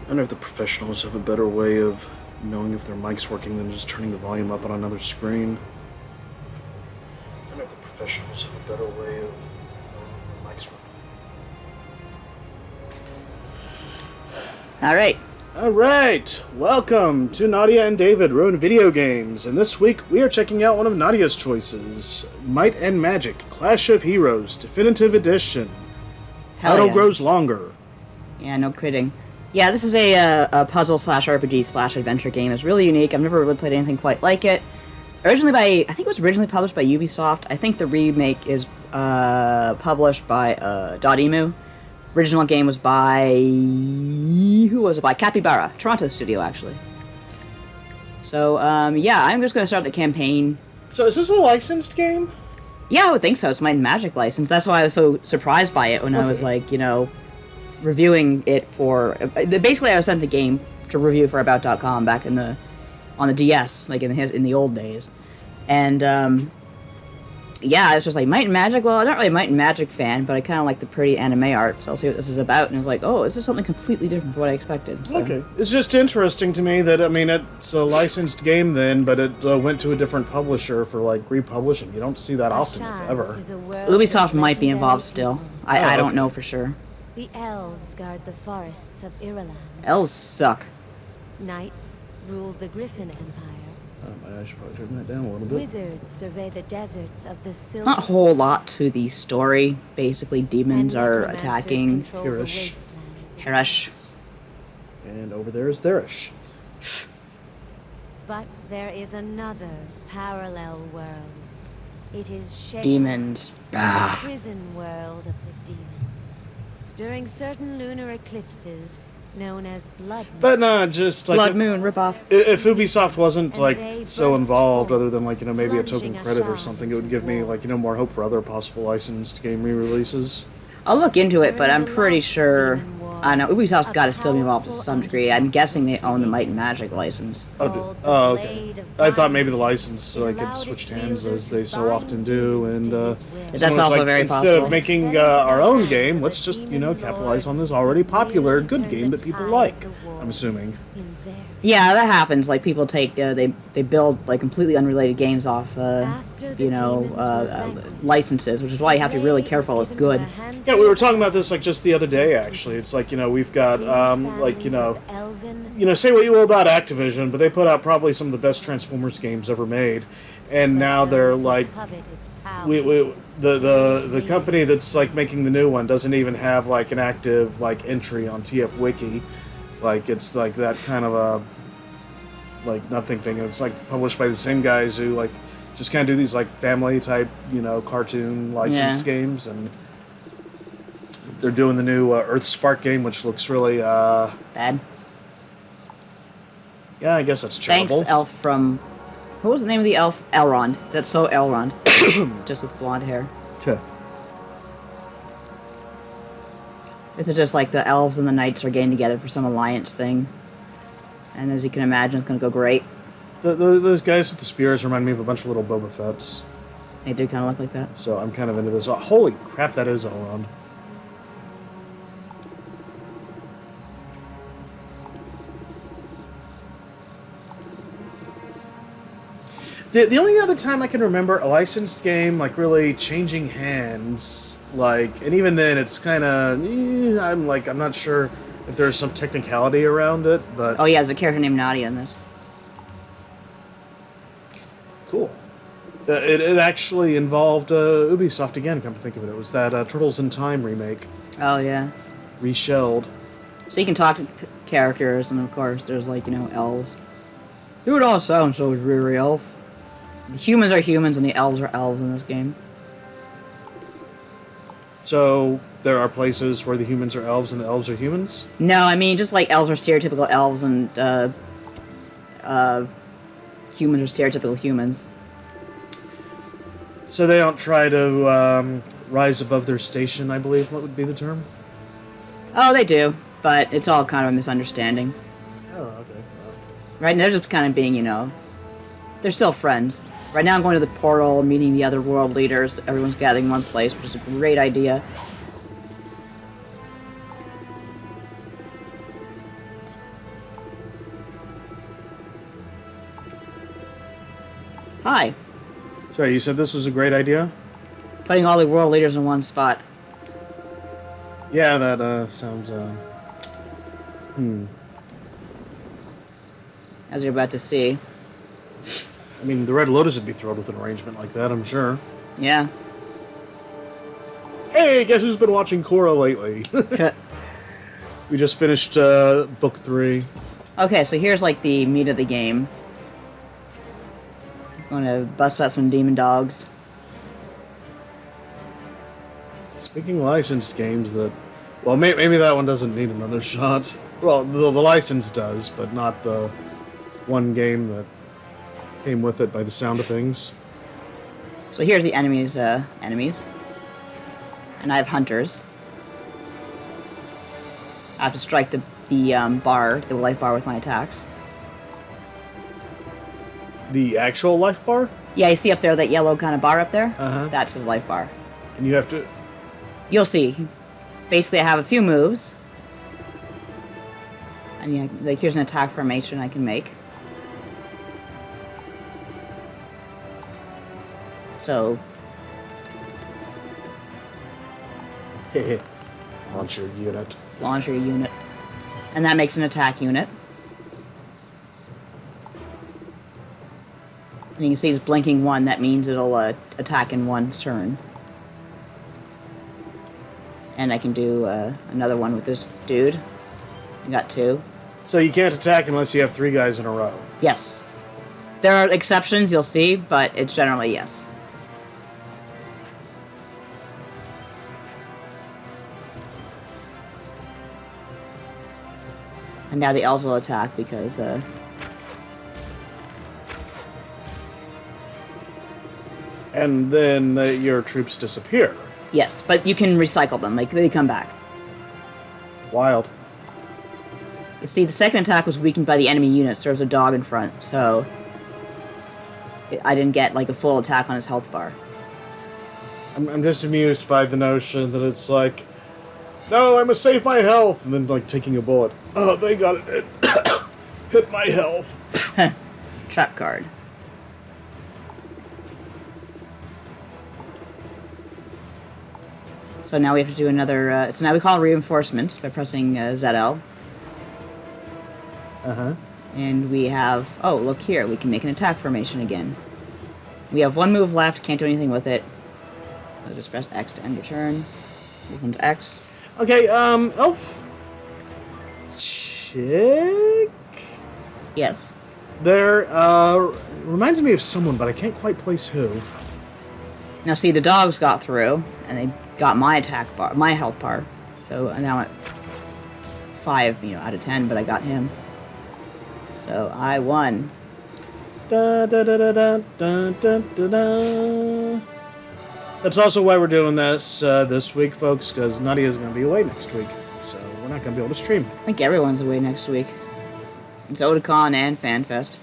I wonder if the professionals have a better way of knowing if their mic's working than just turning the volume up on another screen. I wonder if the professionals have a better way of knowing if their mic's working. Alright, welcome to Nadia and David Ruin Video Games, and this week we are checking out one of Nadia's choices, Might and Magic Clash of Heroes Definitive Edition. Title grows longer. Yeah, no kidding. Yeah, this is a puzzle slash RPG slash adventure game. It's really unique. I've never really played anything quite like it. I think it was originally published by Ubisoft. I think the remake is published by Dotemu. Original game was by... who was it by? Capybara. Toronto studio, actually. So, yeah, I'm just going to start the campaign. So is this a licensed game? Yeah, I would think so. It's my Magic license. That's why I was so surprised by it when I was, like, you know, reviewing it for... Basically, I was sent the game to review for About.com back on the DS, like in the old days. And, yeah, I was just like, Might and Magic? Well, I'm not really a Might and Magic fan, but I kind of like the pretty anime art, so I'll see what this is about. And I was like, oh, this is something completely different from what I expected. So. Okay. It's just interesting to me that, I mean, it's a licensed game then, but it went to a different publisher for, like, republishing. You don't see that often, if ever. Ubisoft might be involved still. I don't know for sure. The elves guard the forests of Ireland. Elves suck. Knights rule the Griffin Empire. I should probably turn that down a little bit. Wizards survey the deserts of the Silver. Not a whole lot to the story. Basically, demons are attacking Hirish. And over there is Therish. But there is another parallel world. It is shaped Demons. the prison world of the demons. During certain lunar eclipses, known as Blood Moon. But not just like... Blood Moon, ripoff. If Ubisoft wasn't, like, so involved, other than, like, you know, maybe a token credit or something, it would give me, like, you know, more hope for other possible licensed game re-releases. I'll look into it, but I'm pretty sure... I know, Ubisoft's got to still be involved to some degree. I'm guessing they own the Might and Magic license. Oh, okay. I thought maybe the license, like, had switched hands as they so often do, and, That's also like, very instead possible. of making our own game, let's just, you know, capitalize on this already popular, good game that people like, I'm assuming. Yeah, that happens. Like, people take, they build, like, completely unrelated games off, you know, licenses, which is why you have to be really careful it's good. Yeah, we were talking about this, like, just the other day, actually. It's like, you know, we've got, like, you know, say what you will about Activision, but they put out probably some of the best Transformers games ever made, and now they're, like, the company that's, like, making the new one doesn't even have, like, an active, like, entry on TF Wiki. Like, it's, like, that kind of a, like, nothing thing. It's, like, published by the same guys who, like, just kind of do these, like, family-type, you know, cartoon licensed games, and they're doing the new Earthspark game, which looks really, Bad. yeah, I guess that's terrible. Thanks, elf from... What was the name of the elf? Elrond. That's so Elrond. Just with blonde hair. Tuh. This is just like the elves and the knights are getting together for some alliance thing. And as you can imagine, it's going to go great. Those guys with the spears remind me of a bunch of little Boba Fett's. They do kind of look like that. So I'm kind of into this. Oh, holy crap, that is Elrond. The only other time I can remember a licensed game, like, really changing hands, like, and even then it's kind of, I'm not sure if there's some technicality around it, but... Oh yeah, there's a character named Nadia in this. Cool. It actually involved Ubisoft again, come to think of it. It was that Turtles in Time remake. Oh yeah. Reshelled. So you can talk to characters, and of course there's, like, you know, elves. It would all sound so dreary, elf. The humans are humans and the elves are elves in this game. So there are places where the humans are elves and the elves are humans? No, I mean, just like elves are stereotypical elves and humans are stereotypical humans. So they don't try to rise above their station, I believe, what would be the term? Oh, they do, but it's all kind of a misunderstanding. Oh, okay. Right, and they're just kind of being, you know, they're still friends. Right now I'm going to the portal, meeting the other world leaders. Everyone's gathering in one place, which is a great idea. Hi. Sorry, you said this was a great idea? Putting all the world leaders in one spot. Yeah, that sounds As you're about to see. I mean, the Red Lotus would be thrilled with an arrangement like that, I'm sure. Yeah. Hey, guess who's been watching Korra lately? We just finished book 3. Okay, so here's like the meat of the game. Gonna bust out some demon dogs. Speaking of licensed games that... Well, maybe that one doesn't need another shot. Well, the license does, but not the one game that came with it by the sound of things. So here's the enemies, enemies. And I have hunters. I have to strike the bar, the life bar with my attacks. The actual life bar? Yeah, you see up there that yellow kind of bar up there? Uh-huh. That's his life bar. And you have to... You'll see. Basically, I have a few moves. And yeah, like here's an attack formation I can make. So, Launch your unit. launch your unit. And that makes an attack unit. And you can see it's blinking 1. That means it'll attack in 1 turn. And I can do another one with this dude. I got 2. So you can't attack unless you have 3 guys in a row. Yes. There are exceptions, you'll see, but it's generally yes. And now the elves will attack because, And then your troops disappear. yes, but you can recycle them. Like, they come back. Wild. You see, the second attack was weakened by the enemy units. There was a dog in front, so I didn't get, like, a full attack on his health bar. I'm just amused by the notion that it's like, no, I must save my health, and then like taking a bullet. Oh, they got it. Hit my health. Trap card. So now we have to do another, so now we call reinforcements by pressing ZL. Uh-huh. And we have, oh, look here, we can make an attack formation again. We have 1 move left, can't do anything with it. So just press X to end your turn. Movement X. Okay, elf chick Yes. there reminds me of someone, but I can't quite place who. Now see, the dogs got through, and they got my attack bar, my health bar. So now I'm at 5, out of 10, but I got him. So I won. Da, da, da, da, da, da, da, da, da. That's also why we're doing this this week, folks, because Nadia's going to be away next week, so we're not going to be able to stream. I think everyone's away next week. It's Otakon and FanFest.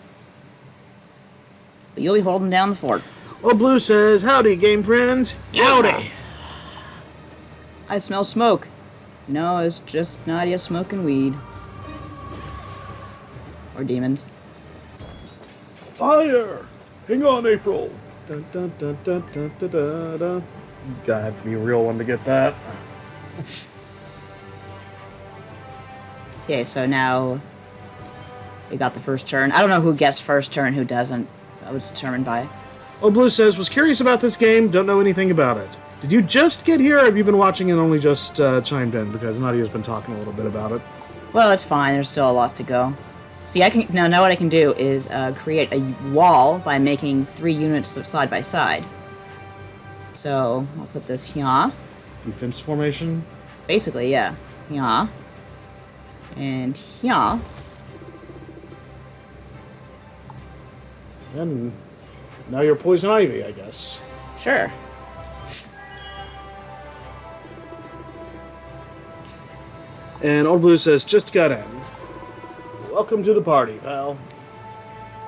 But you'll be holding down the fort. Well, Blue says, howdy, game friends. Howdy. I smell smoke. No, it's just Nadia smoking weed. Or demons. Fire! Hang on, April. Dun, dun, dun, dun, dun, dun, dun, dun. Gotta have to be a real one to get that. Okay, so now we got the first turn. I don't know who gets first turn, who doesn't. That was determined by. Oh, Blue says, was curious about this game, don't know anything about it. Did you just get here, or have you been watching and only just chimed in? Because Nadia's been talking a little bit about it. Well, it's fine. There's still a lot to go. See, I can now what I can do is create a wall by making 3 units of side by side. So I'll put this here. Defense formation? Basically, yeah. Here. And here. And now you're Poison Ivy, I guess. Sure. And Old Blue says, just got in. Welcome to the party, pal.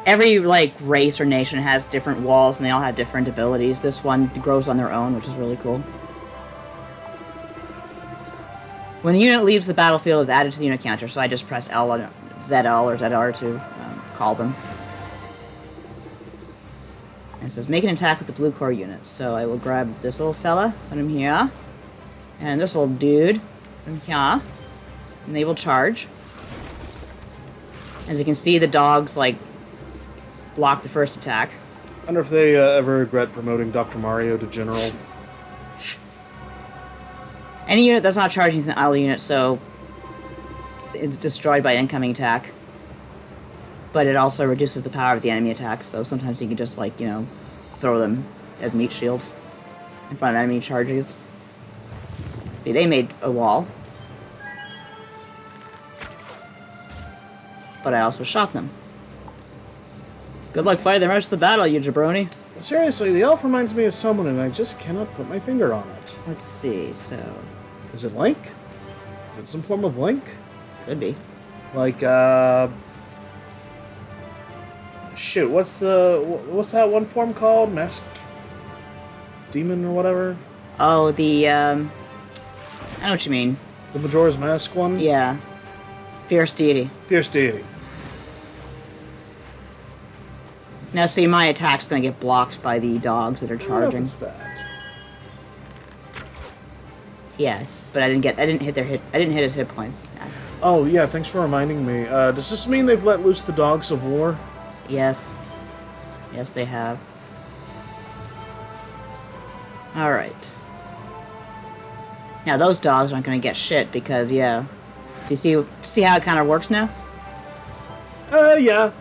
Every, race or nation has different walls, and they all have different abilities. This one grows on their own, which is really cool. When a unit leaves the battlefield, it's added to the unit counter, so I just press L on ZL or ZR to call them. And it says, make an attack with the blue core units. So I will grab this little fella, put him here. And this little dude, put him here. And they will charge. As you can see, the dogs, like, block the first attack. I wonder if they ever regret promoting Dr. Mario to General. Any unit that's not charging is an idle unit, so it's destroyed by incoming attack. But it also reduces the power of the enemy attacks, so sometimes you can just, like, you know, throw them as meat shields in front of enemy charges. See, they made a wall. But I also shot them. Good luck fighting the rest of the battle, you jabroni. Seriously, the elf reminds me of someone, and I just cannot put my finger on it. Let's see, so... Is it Link? Is it some form of Link? Could be. Like, shoot, what's that one form called? Masked Demon or whatever? Oh, the, I know what you mean. The Majora's Mask one? Yeah. Fierce Deity. Fierce Deity. Now, see, my attack's gonna get blocked by the dogs that are charging. What's that? Yes, but I didn't hit his hit points. Oh, yeah, thanks for reminding me. Does this mean they've let loose the dogs of war? Yes. Yes, they have. Alright. Now, those dogs aren't gonna get shit because, yeah. Do you see how it kind of works now? Yeah.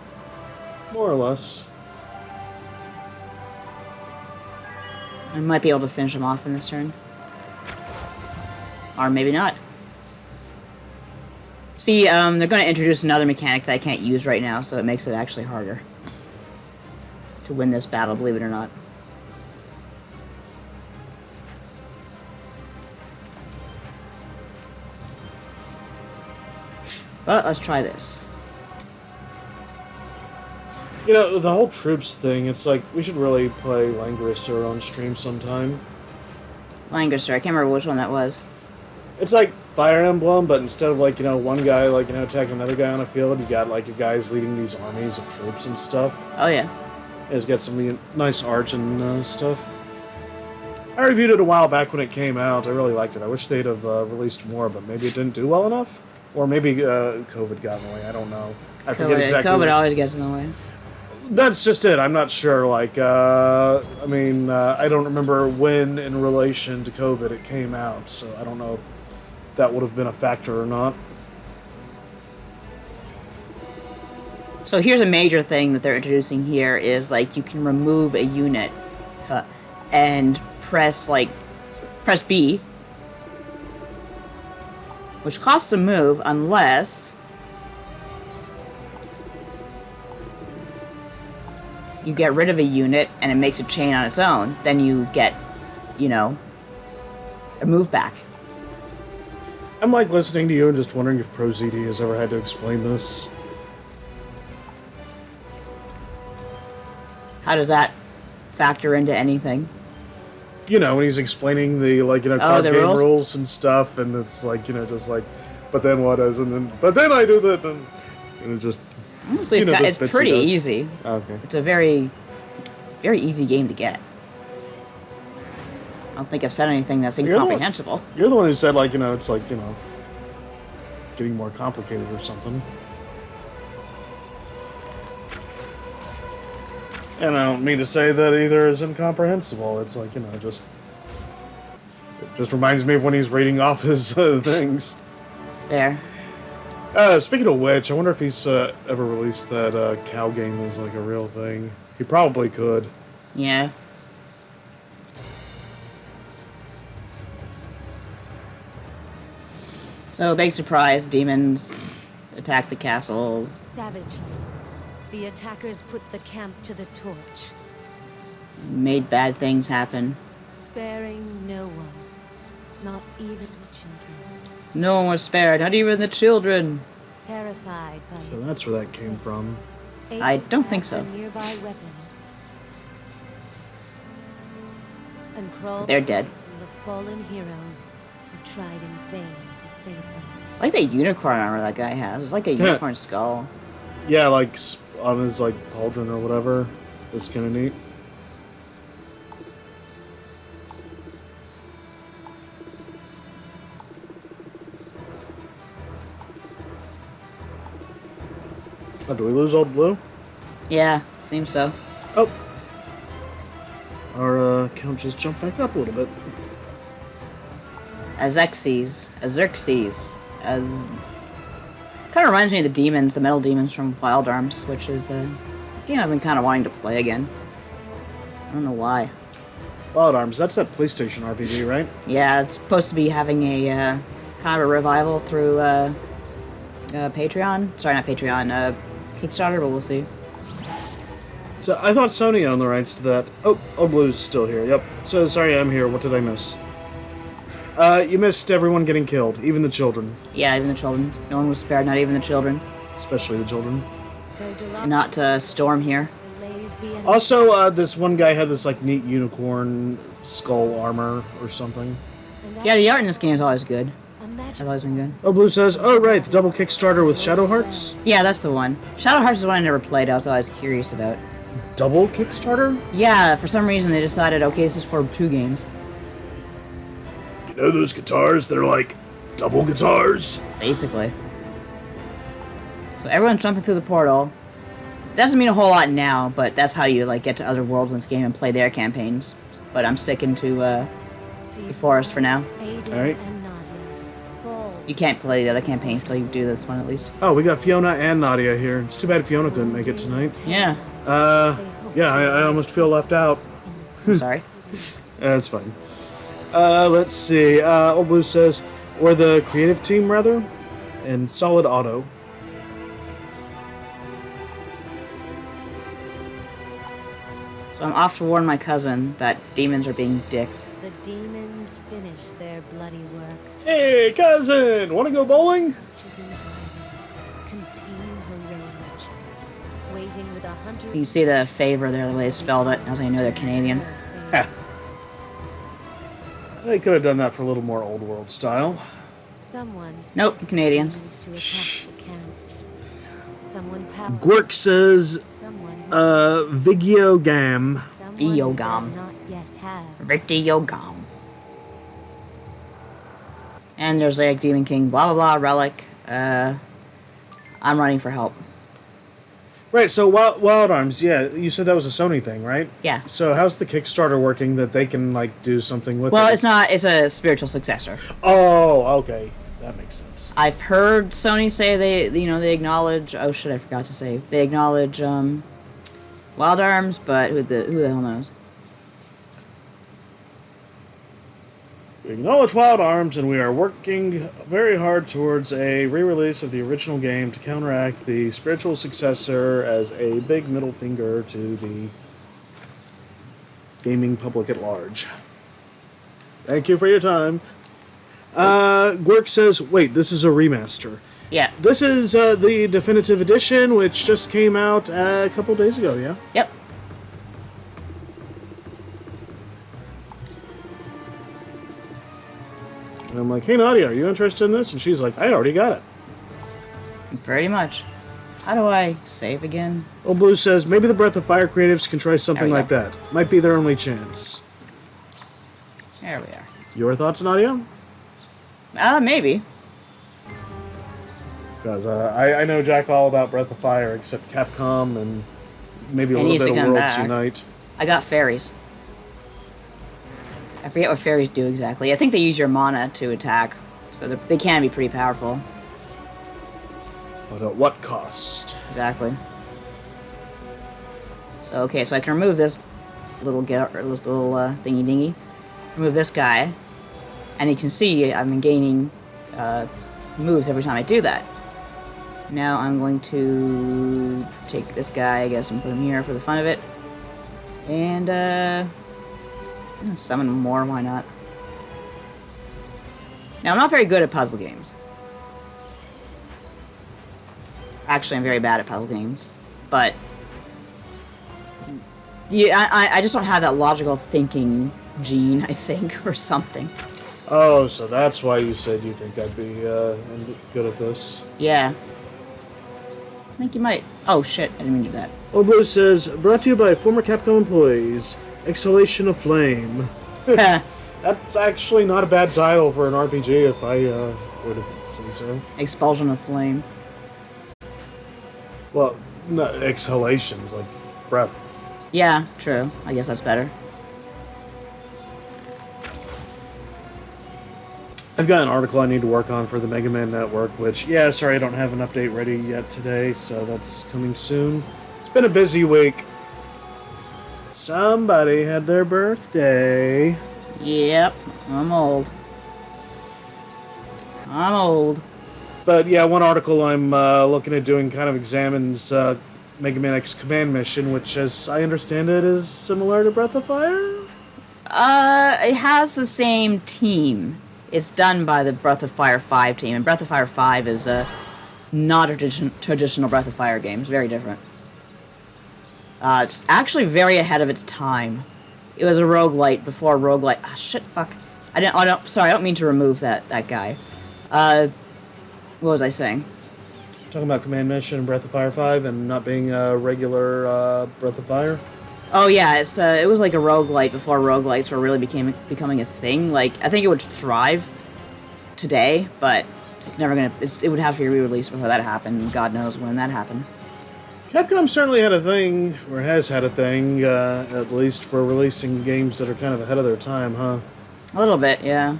More or less. I might be able to finish him off in this turn. Or maybe not. See, they're going to introduce another mechanic that I can't use right now, so it makes it actually harder to win this battle, believe it or not. But let's try this. You know, the whole troops thing, it's like, we should really play Langrisser on stream sometime. Langrisser, I can't remember which one that was. It's like Fire Emblem, but instead of, like, you know, one guy, like, you know, attacking another guy on a field, you got, like, your guys leading these armies of troops and stuff. Oh, yeah. It's got some nice art and stuff. I reviewed it a while back when it came out. I really liked it. I wish they'd have released more, but maybe it didn't do well enough? Or maybe COVID got in the way. I don't know. I forget exactly. COVID always gets in the way. That's just it. I'm not sure. Like, I mean, I don't remember when in relation to COVID it came out, so I don't know if that would have been a factor or not. So here's a major thing that they're introducing here is, like, you can remove a unit and press B, which costs a move unless you get rid of a unit and it makes a chain on its own. Then you get, you know, a move back. I'm like listening to you and just wondering if ProZD has ever had to explain this. How does that factor into anything? You know, when he's explaining the, like, you know, card the game rules? rules and stuff, and it's like, you know, just like, but then what is, and then, but then I do that, and it just, Honestly, you know, it's pretty easy. Okay. It's a very, very easy game to get. I don't think I've said anything that's incomprehensible. You're the one who said, like, you know, it's like, you know, getting more complicated or something. And I don't mean to say that either is incomprehensible. It's like, you know, it just reminds me of when he's reading off his things. There. Speaking of which, I wonder if he's ever released that cow game as like a real thing. He probably could. Yeah. So, big surprise, demons attack the castle. Savagely, the attackers put the camp to the torch, Made bad things happen. sparing no one, not even the children. No one was spared, not even the children. Terrified by So that's where that came from. I don't think so. A nearby weapon, and crawled They're dead. from the fallen heroes who tried in vain to save them. I like that unicorn armor that guy has. It's like a unicorn skull. Yeah, like on his like pauldron or whatever. It's kind of neat. Oh, do we lose Old Blue? Yeah, seems so. Oh. Our count just jumped back up a little bit. Xerxes. As kind of reminds me of the demons, the metal demons from Wild Arms, which is a game I've been kind of wanting to play again. I don't know why. Wild Arms, that's that PlayStation RPG, right? Yeah, it's supposed to be having a kind of a revival through Patreon. Sorry, not Patreon. Kickstarter, but we'll see. So I thought Sony owned the rights to that. Oh, Old Blue's still here. Yep. So sorry, I'm here. What did I miss? You missed everyone getting killed, even the children. Yeah, even the children. No one was spared, not even the children. Especially the children. And not Storm here. Also, this one guy had this like neat unicorn skull armor or something. Yeah, the art in this game is always good. It's always been good. Oh, Blue says, oh right, the double Kickstarter with Shadow Hearts? Yeah, that's the one. Shadow Hearts is one I never played, I was always curious about. Double Kickstarter? Yeah, for some reason they decided, okay, this is for 2 games. You know those guitars that are like double guitars? Basically. So everyone's jumping through the portal. Doesn't mean a whole lot now, but that's how you like get to other worlds in this game and play their campaigns. But I'm sticking to the forest for now. Alright. You can't play the other campaigns until you do this one at least. Oh, we got Fiona and Nadia here. It's too bad Fiona couldn't make it tonight. Yeah. Yeah, I almost feel left out. I'm sorry. That's fine. Let's see. Old Blue says, or the creative team, rather, and Solid Auto. So I'm off to warn my cousin that demons are being dicks. The demons finish their bloody work. Hey, cousin! Want to go bowling? She's in hiding. Contain her rage. Waiting with 100. You can see the favor there, the way they spelled it. As I know they're Canadian. Ha. They could have done that for a little more old world style. Someone. Nope, Canadians. To attack the camp. Someone powerful. Gork says, Someone who Vigiogam. someone who Iogam. does not yet have. Yogam. And there's like Demon King, blah blah blah, relic. I'm running for help. Right, so Wild Arms, yeah, you said that was a Sony thing, right? Yeah. So how's the Kickstarter working that they can, like, do something with it? Well, it's not. It's a spiritual successor. Oh, okay. That makes sense. I've heard Sony say they acknowledge. Oh shit, I forgot to say they acknowledge Wild Arms, but who the hell knows? We acknowledge Wild Arms, and we are working very hard towards a re-release of the original game to counteract the spiritual successor as a big middle finger to the gaming public at large. Thank you for your time. Gork says, wait, this is a remaster. Yeah. This is the definitive edition, which just came out a couple days ago, yeah? Yep. And I'm like, hey, Nadia, are you interested in this? And she's like, I already got it. Pretty much. How do I save again? Old Blue says, maybe the Breath of Fire creatives can try something There we like go. that. Might be their only chance. There we are. Your thoughts, Nadia? Maybe. Because I know Jack all about Breath of Fire, except Capcom and maybe a It little needs bit to of come Worlds back. Unite. I got fairies. I forget what fairies do exactly. I think they use your mana to attack, so they can be pretty powerful. But at what cost? Exactly. So okay, so I can remove this little thingy dingy. Remove this guy, and you can see I've been gaining moves every time I do that. Now I'm going to take this guy, I guess, and put him here for the fun of it, and I'm gonna summon more. Why not? Now I'm not very good at puzzle games. Actually, I'm very bad at puzzle games, but yeah, I just don't have that logical thinking gene, I think, or something. Oh, so that's why you said you think I'd be good at this. Yeah. I think you might. Oh shit, I didn't mean to do that. Old Blue says, brought to you by former Capcom employees, Exhalation of Flame. That's actually not a bad title for an RPG if I were to say so. Expulsion of flame. Well, no, exhalations, like breath. Yeah, true. I guess that's better. I've got an article I need to work on for the Mega Man Network, which, yeah, sorry, I don't have an update ready yet today, so that's coming soon. It's been a busy week. Somebody had their birthday. Yep, I'm old. I'm old. But yeah, one article I'm looking at doing kind of examines Mega Man X Command Mission, which, as I understand it, is similar to Breath of Fire? It has the same team. It's done by the Breath of Fire 5 team, and Breath of Fire 5 is not a traditional Breath of Fire game. It's very different. It's actually very ahead of its time. It was a roguelite before roguelite. Ah, shit, fuck. Sorry, I don't mean to remove that guy. What was I saying? Talking about Command Mission and Breath of Fire 5 and not being a regular Breath of Fire? Oh yeah, it was like a roguelite before roguelites were really becoming a thing. Like, I think it would thrive today, but it's never gonna. It would have to be re-released before that happened. And God knows when that happened. Capcom certainly had a thing, or has had a thing, at least for releasing games that are kind of ahead of their time, huh? A little bit, yeah.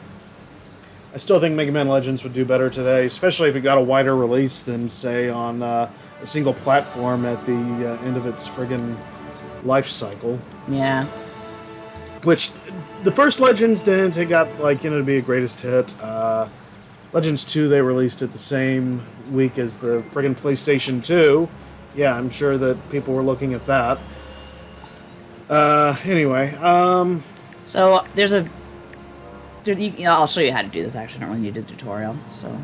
I still think Mega Man Legends would do better today, especially if it got a wider release than, say, on a single platform at the end of its friggin' life cycle. Yeah. Which, the first Legends didn't. It got, to be a greatest hit. Legends 2, they released it the same week as the friggin' PlayStation 2. Yeah, I'm sure that people were looking at that. Anyway, So, I'll show you how to do this, actually. I don't really need a tutorial, so...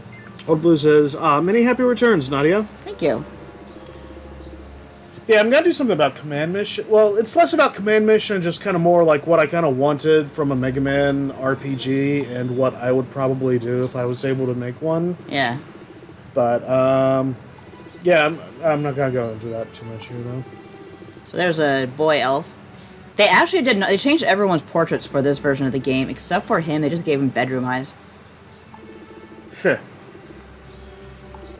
Old Blue says, many happy returns, Nadia. Thank you. Yeah, I'm going to do something about Command Mission. Well, it's less about Command Mission and just kind of more like what I kind of wanted from a Mega Man RPG and what I would probably do if I was able to make one. Yeah. But, yeah, I'm not going to go into that too much here, though. So there's a boy elf. They actually they changed everyone's portraits for this version of the game, except for him. They just gave him bedroom eyes. Now,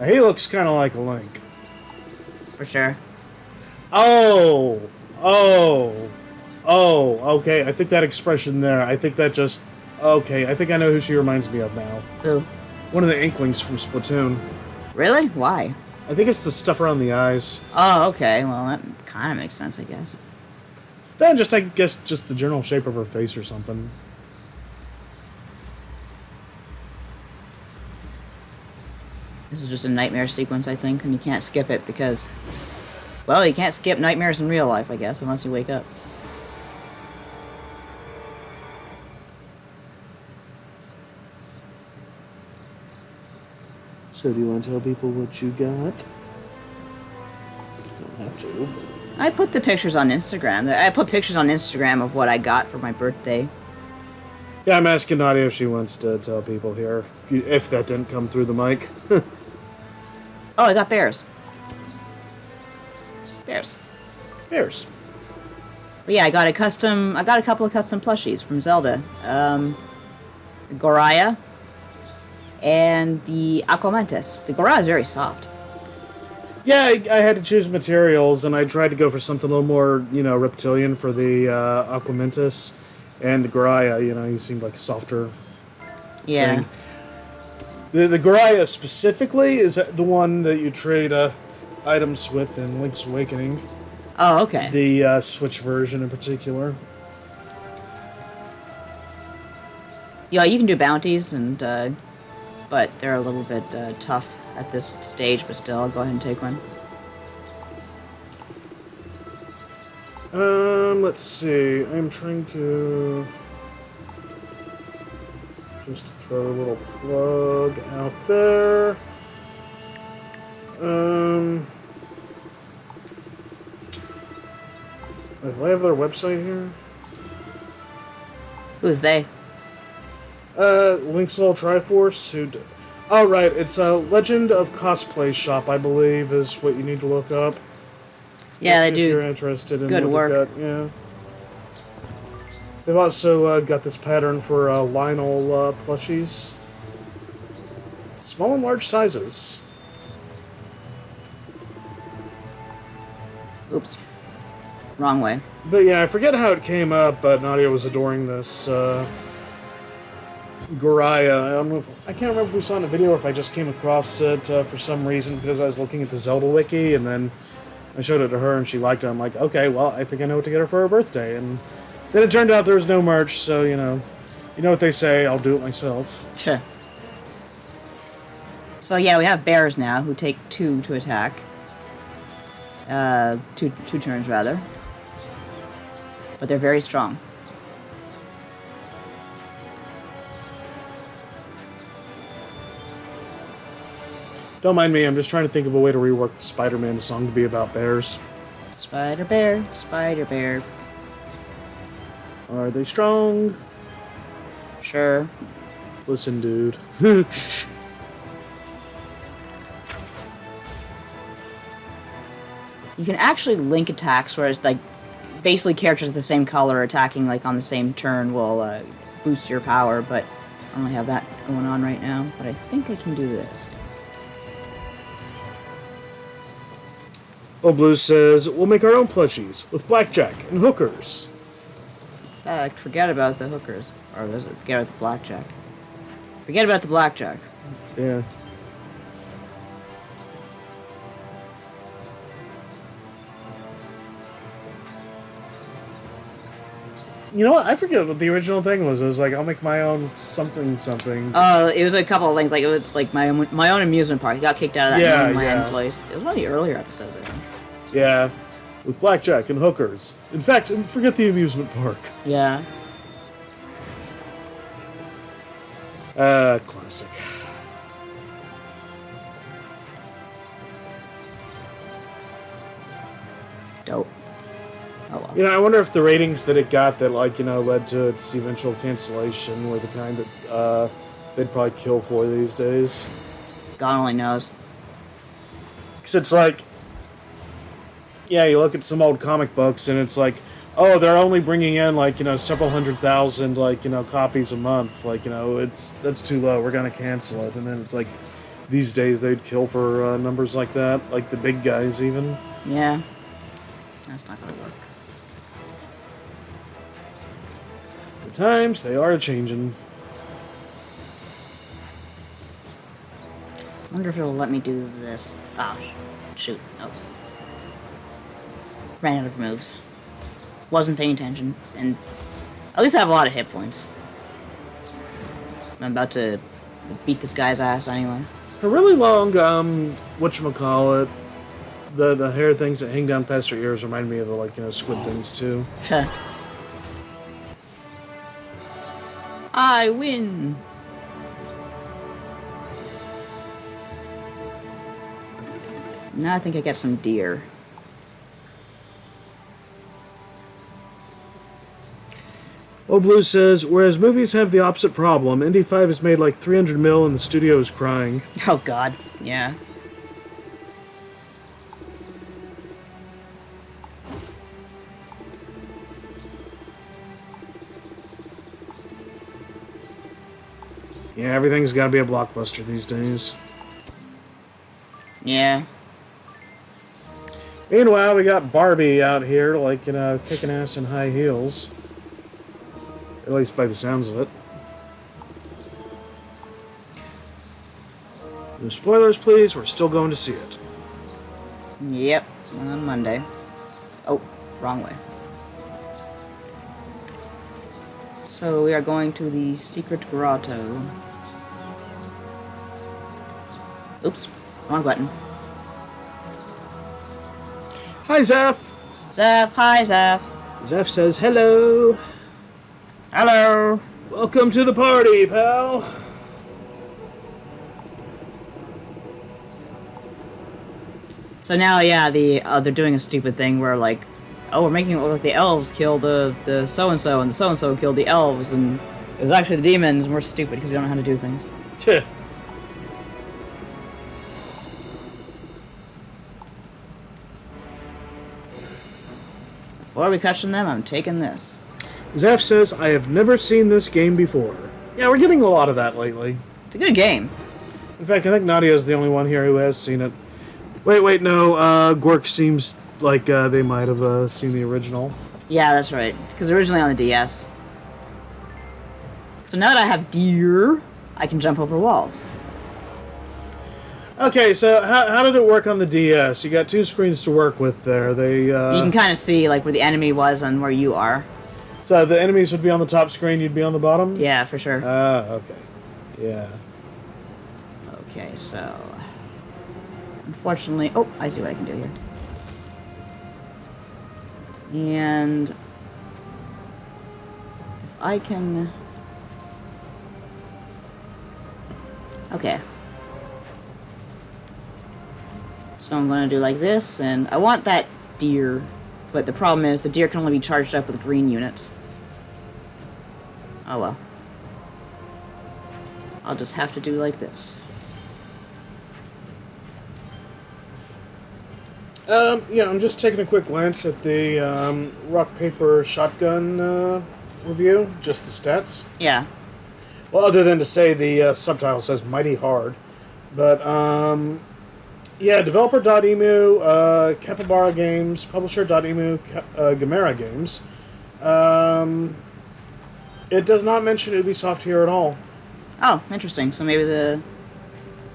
he looks kind of like a Link. For sure. Oh, okay. I think that expression there, I think that just... Okay, I think I know who she reminds me of now. Who? One of the Inklings from Splatoon. Really? Why? I think it's the stuff around the eyes. Oh, okay. Well, that kind of makes sense, I guess. Then I guess, just the general shape of her face or something. This is just a nightmare sequence, I think, and you can't skip it because... Well, you can't skip nightmares in real life, I guess, unless you wake up. So do you want to tell people what you got? Don't have to. I put the pictures on Instagram. I put pictures on Instagram of what I got for my birthday. Yeah, I'm asking Nadia if she wants to tell people here. If that didn't come through the mic. Oh, I got bears. Bears. But yeah, I got a couple of custom plushies from Zelda. Goraya and the Aquamentus. The Goraya is very soft. Yeah, I had to choose materials, and I tried to go for something a little more, reptilian for the Aquamentus. And the Goraya, he seemed like a softer Yeah. thing. The Goraya specifically is the one that you trade items with in Link's Awakening. Oh, okay. The Switch version in particular. Yeah, you can do bounties, but they're a little bit tough at this stage, but still, I'll go ahead and take one. Let's see. I'm trying to just throw a little plug out there. Do I have their website here? Who's they? Link's Little Triforce. Oh, right. It's a Legend of Cosplay Shop, I believe, is what you need to look up. Yeah, if they do. If you're interested in good what work. they've got, yeah. They've also got this pattern for Lionel plushies. Small and large sizes. Oops. Wrong way. But yeah, I forget how it came up, but Nadia was adoring this Goraya. I can't remember if we saw it in a video or if I just came across it for some reason because I was looking at the Zelda wiki, and then I showed it to her and she liked it. I'm like, okay, well, I think I know what to get her for her birthday. And then it turned out there was no merch, so, you know what they say, I'll do it myself. Tch. So yeah, we have bears now who take 2 to attack. Two turns rather. But they're very strong. Don't mind me, I'm just trying to think of a way to rework the Spider-Man song to be about bears. Spider bear, spider bear. Are they strong? Sure. Listen, dude. You can actually link attacks where it's like basically characters of the same color attacking like on the same turn will boost your power, but I don't really have that going on right now. But I think I can do this. Old Blue says, we'll make our own plushies with blackjack and hookers. In fact, forget about the hookers. Or was it forget about the blackjack? Forget about the blackjack. Yeah. You know what? I forget what the original thing was. It was like, I'll make my own something. It was a couple of things. Like, it was like my own amusement park. He got kicked out of that land place. It was one of the earlier episodes, I think. Yeah. With blackjack and hookers. In fact, forget the amusement park. Yeah. Classic. Dope. Oh well. You know, I wonder if the ratings that it got that, like, led to its eventual cancellation were the kind that they'd probably kill for these days. God only knows. Because it's like, yeah, you look at some old comic books and it's like, oh, they're only bringing in, like, several 100,000, like, copies a month. Like, that's too low. We're going to cancel it. And then it's like, these days they'd kill for numbers like that. Like the big guys, even. Yeah. That's not going to work. The times, they are changing. I wonder if it'll let me do this. Ah, shoot. Oh. Ran out of moves. Wasn't paying attention, and at least I have a lot of hit points. I'm about to beat this guy's ass anyway. A really long, whatchamacallit, the hair things that hang down past your ears remind me of the, like, squid things, too. I win! Now I think I get some deer. Old Blue says, whereas movies have the opposite problem, Indy 5 has made like 300 mil and the studio is crying. Oh god, yeah. Yeah, everything's got to be a blockbuster these days. Yeah. Meanwhile, we got Barbie out here, like, kicking ass in high heels. At least by the sounds of it. No spoilers, please. We're still going to see it. Yep, on Monday. Oh, wrong way. So we are going to the secret grotto. Oops, wrong button. Hi, Zeph. Zeph, hi Zeph. Zeph says hello. Hello. Welcome to the party, pal. So now, yeah, they're doing a stupid thing where, like, oh, we're making it look like the elves killed the so-and-so, and the so-and-so killed the elves, and it was actually the demons, and we're stupid because we don't know how to do things. Tch. Before we question them, I'm taking this. Zeph says, I have never seen this game before. Yeah, we're getting a lot of that lately. It's a good game. In fact, I think Nadia is the only one here who has seen it. Wait, no, Gork seems like they might have seen the original. Yeah, that's right. Because originally on the DS. So now that I have deer, I can jump over walls. Okay, so how did it work on the DS? You got two screens to work with there. They You can kind of see like where the enemy was and where you are. so the enemies would be on the top screen, you'd be on the bottom? Yeah, for sure. Okay. Yeah. Okay, so... Unfortunately... Oh, I see what I can do here. And... If I can... Okay. So I'm going to do like this, and I want that deer, but the problem is the deer can only be charged up with green units. Oh well. I'll just have to do like this. Yeah, I'm just taking a quick glance at the rock, paper, shotgun review, just the stats. Yeah. Well, other than to say the subtitle says mighty hard. But, yeah, developer.emu, Capybara Games, publisher.emu, Gamera Games. It does not mention Ubisoft here at all. Oh, interesting. So maybe the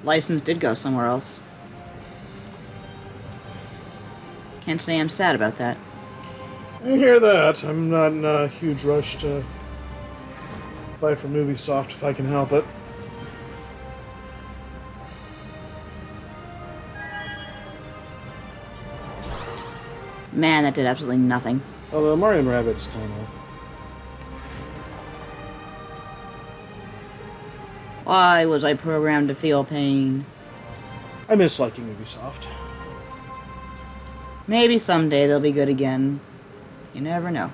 license did go somewhere else. Can't say I'm sad about that. I hear that. I'm not in a huge rush to buy from Ubisoft if I can help it. Man, that did absolutely nothing. Although Mario and Rabbids kind of... Why was I programmed to feel pain? I miss liking Ubisoft. Maybe someday they'll be good again. You never know.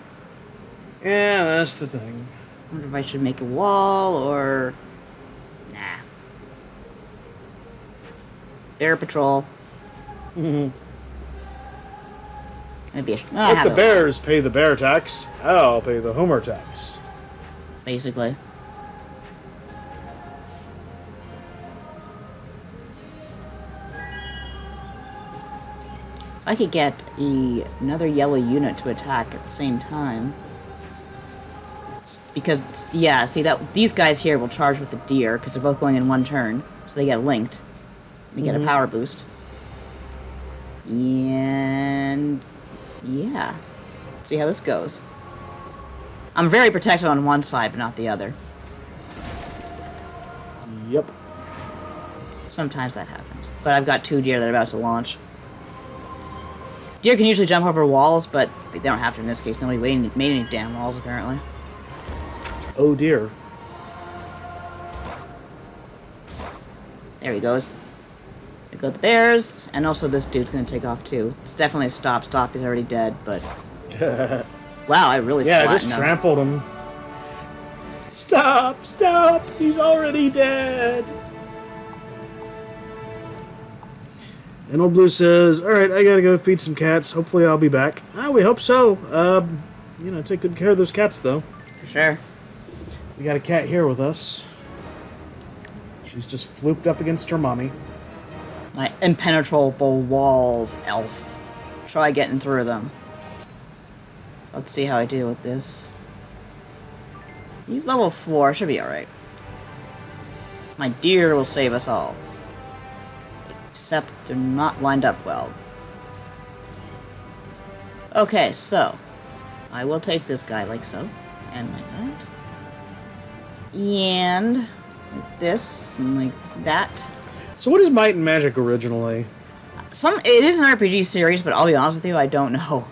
Yeah, that's the thing. I wonder if I should make a wall or... Nah. Bear Patrol. Maybe I should... Let the bears pay the bear tax. I'll pay the Homer tax. Basically. If I could get another yellow unit to attack at the same time. Because, yeah, see, that these guys here will charge with the deer, because they're both going in one turn. So they get linked. They get a power boost. And... yeah. Let's see how this goes. I'm very protected on one side, but not the other. Yep. Sometimes that happens. But I've got two deer that are about to launch. Deer can usually jump over walls, but they don't have to in this case. Nobody made any damn walls, apparently. Oh dear. There he goes. There go the bears, and also this dude's gonna take off too. It's definitely a stop. Stop, he's already dead, but... wow, I really Yeah, I flattened just him. trampled him. Stop! Stop! He's already dead! And Old Blue says, alright, I gotta go feed some cats. Hopefully I'll be back. We hope so. You know, take good care of those cats, though. For sure. We got a cat here with us. She's just flooped up against her mommy. My impenetrable walls, elf. Try getting through them. Let's see how I deal with this. He's level 4, should be alright. My deer will save us all. Except they're not lined up well. Okay, so I will take this guy like so, and like that, and like this, and like that. So what is Might and Magic originally? It is an RPG series, but I'll be honest with you, I don't know.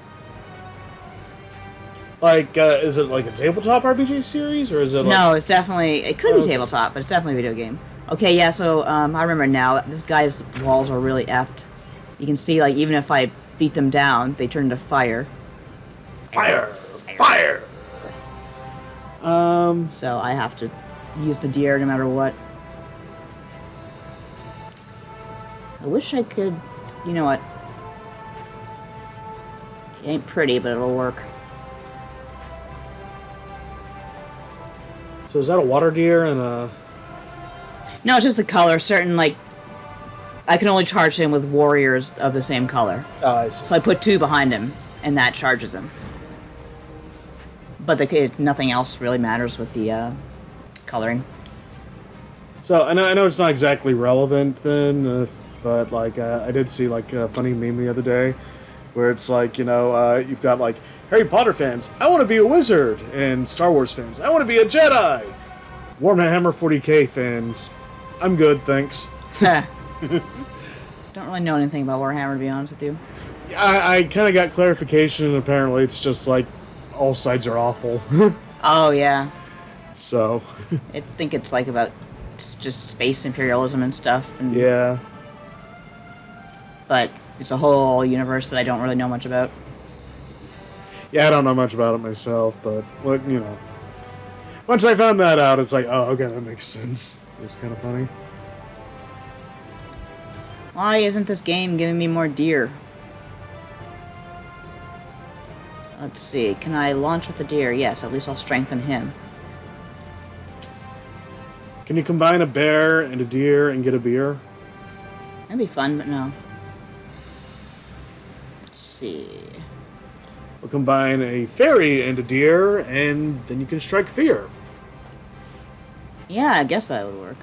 Like, is it like a tabletop RPG series, or is it like... No, it's definitely, it could be Okay. tabletop, but it's definitely a video game. Okay, yeah, so I remember now, this guy's walls are really effed. You can see, like, even if I beat them down, they turn into fire. Fire! Fire! So I have to use the deer no matter what. I wish I could, you know what? It ain't pretty, but it'll work. So is that a water deer and a... No, it's just the color. Certain, like, I can only charge him with warriors of the same color. Oh, I see. So I put 2 behind him, and that charges him. But nothing else really matters with the coloring. So I know it's not exactly relevant then, but like I did see like a funny meme the other day, where it's like you've got like Harry Potter fans, I want to be a wizard, and Star Wars fans, I want to be a Jedi. Warhammer 40k fans, I'm good, thanks. Don't really know anything about Warhammer, to be honest with you. I kind of got clarification, and apparently it's just like all sides are awful. Oh, yeah. So. I think it's like about just space imperialism and stuff. And, Yeah. But it's a whole universe that I don't really know much about. Yeah, I don't know much about it myself, but once I found that out, it's like, oh, okay, that makes sense. It's kind of funny. Why isn't this game giving me more deer? Let's see, can I launch with the deer? Yes, at least I'll strengthen him. Can you combine a bear and a deer and get a beer? That'd be fun, but no. Let's see. We'll combine a fairy and a deer, and then you can strike fear. Yeah, I guess that would work.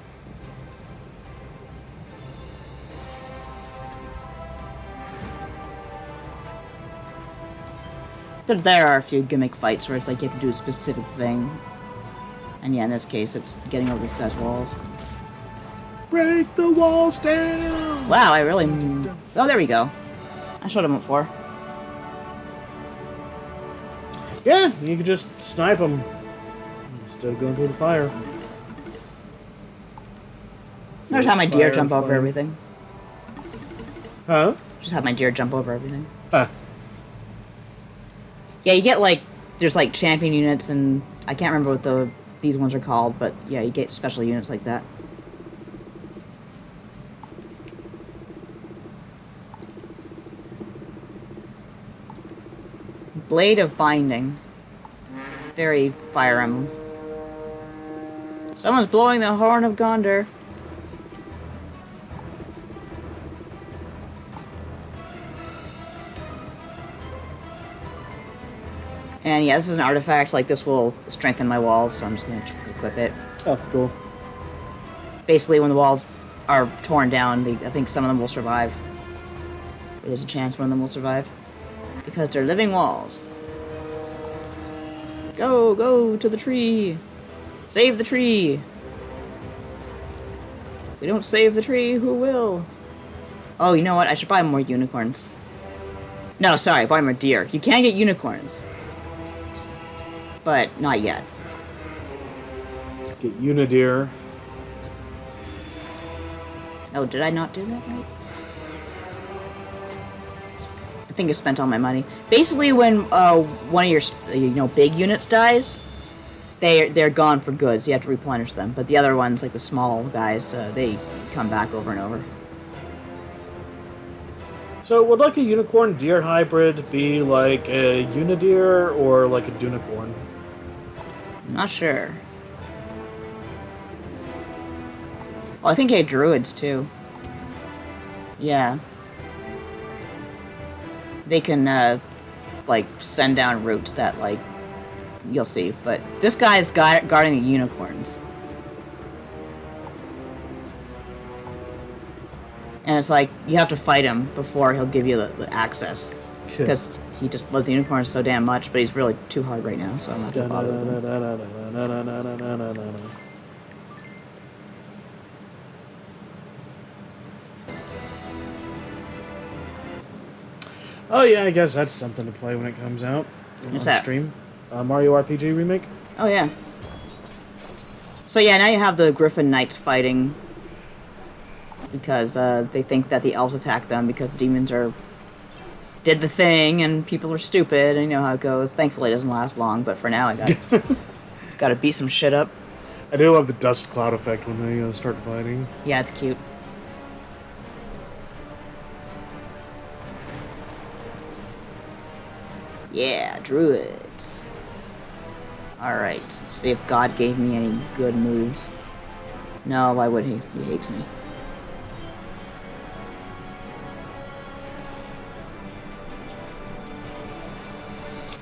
But there are a few gimmick fights where it's like you have to do a specific thing. And yeah, in this case, it's getting over this guy's walls. Break the walls down! Wow, I really... Oh, there we go. I showed him before. Yeah, you can just snipe them instead of going through the fire. Notice how my deer Fire jump and over flame. everything. Huh? Just have my deer jump over everything. Huh. Yeah, you get like... There's like champion units and... I can't remember what these ones are called, but yeah, you get special units like that. Blade of Binding. Very Fire Emblem. Someone's blowing the horn of Gondor. And yeah, this is an artifact. Like, this will strengthen my walls, so I'm just going to equip it. Oh, cool. Basically, when the walls are torn down, I think some of them will survive. Or there's a chance one of them will survive. Because they're living walls. Go to the tree. Save the tree. If we don't save the tree, who will? Oh, you know what? I should buy more unicorns. No, sorry, buy more deer. You can get unicorns. But not yet. Get Unideer. Oh, did I not do that right? I think I spent all my money. Basically, when one of your big units dies, they're gone for good. So you have to replenish them. But the other ones, like the small guys, they come back over and over. So would like a unicorn deer hybrid be like a Unideer or like a Dunicorn? I'm not sure. Well, I think I had druids too. Yeah. They can, like, send down roots that, like, you'll see. But this guy is guarding the unicorns. And it's like, you have to fight him before he'll give you the access. Because he just loves the unicorns so damn much, but he's really too hard right now, so I'm not gonna bother with him. Oh yeah, I guess that's something to play when it comes out on that? stream. Mario RPG remake. Oh, yeah. So, yeah, now you have the Griffin Knights fighting. Because they think that the elves attack them because the demons did the thing and people are stupid, and you know how it goes. Thankfully, it doesn't last long, but for now, I gotta beat some shit up. I do love the dust cloud effect when they start fighting. Yeah, it's cute. Yeah, druids. Alright, let's see if God gave me any good moves. No, why would he? He hates me.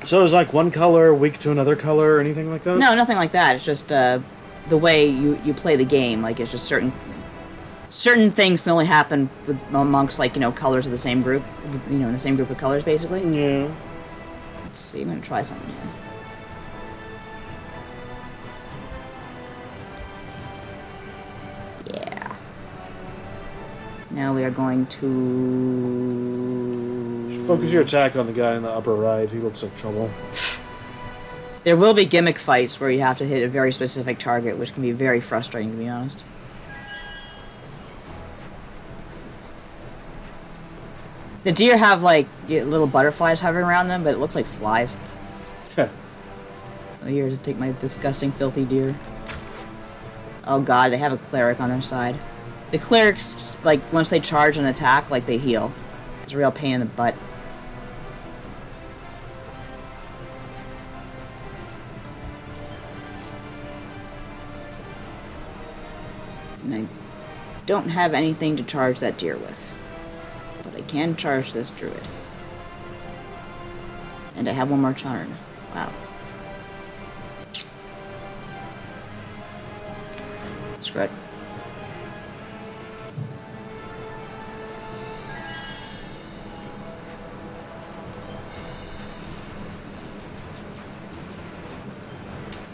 So is like one color weak to another color or anything like that? No, nothing like that. It's just the way you play the game. Like, it's just certain things can only happen amongst, like, colors of the same group. In the same group of colors, basically. Yeah. Let's see. I'm gonna try something here. Yeah. Now we are going to Focus your attack on the guy in the upper right. He looks like trouble. There will be gimmick fights where you have to hit a very specific target, which can be very frustrating, to be honest. The deer have, like, little butterflies hovering around them, but it looks like flies. Heh. So here to take my disgusting, filthy deer. Oh god, they have a cleric on their side. The clerics, like, once they charge an attack, like, they heal. It's a real pain in the butt. And I don't have anything to charge that deer with. But I can charge this druid. And I have one more turn. Wow. Screw it.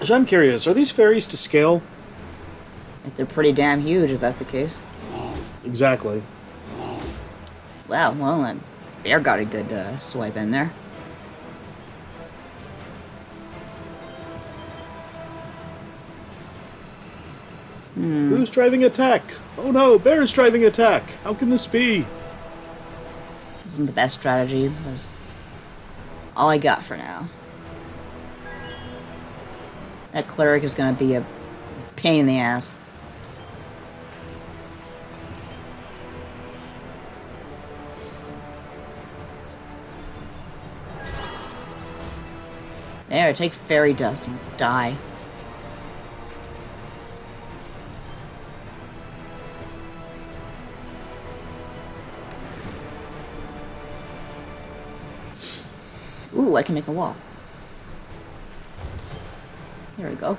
So I'm curious, are these fairies to scale? If they're pretty damn huge, if that's the case. Exactly. Wow, well then, bear got a good swipe in there. Who's driving attack? Oh no, bear's driving attack. How can this be? This isn't the best strategy, but it's all I got for now. That cleric is gonna be a pain in the ass. There, take fairy dust and die. Ooh, I can make a wall. There we go.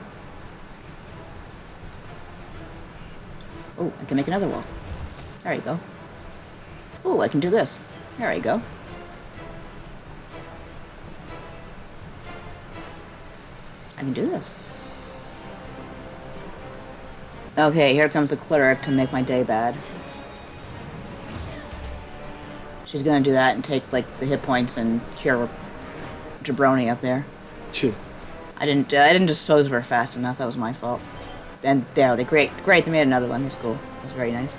Oh, I can make another wall. There you go. Oh, I can do this. There you go. I can do this. Okay, here comes the cleric to make my day bad. She's gonna do that and take, like, the hit points and cure Jabroni up there. Phew. I didn't dispose of her fast enough. That was my fault. And there, great. They made another one. That's cool. That's very nice.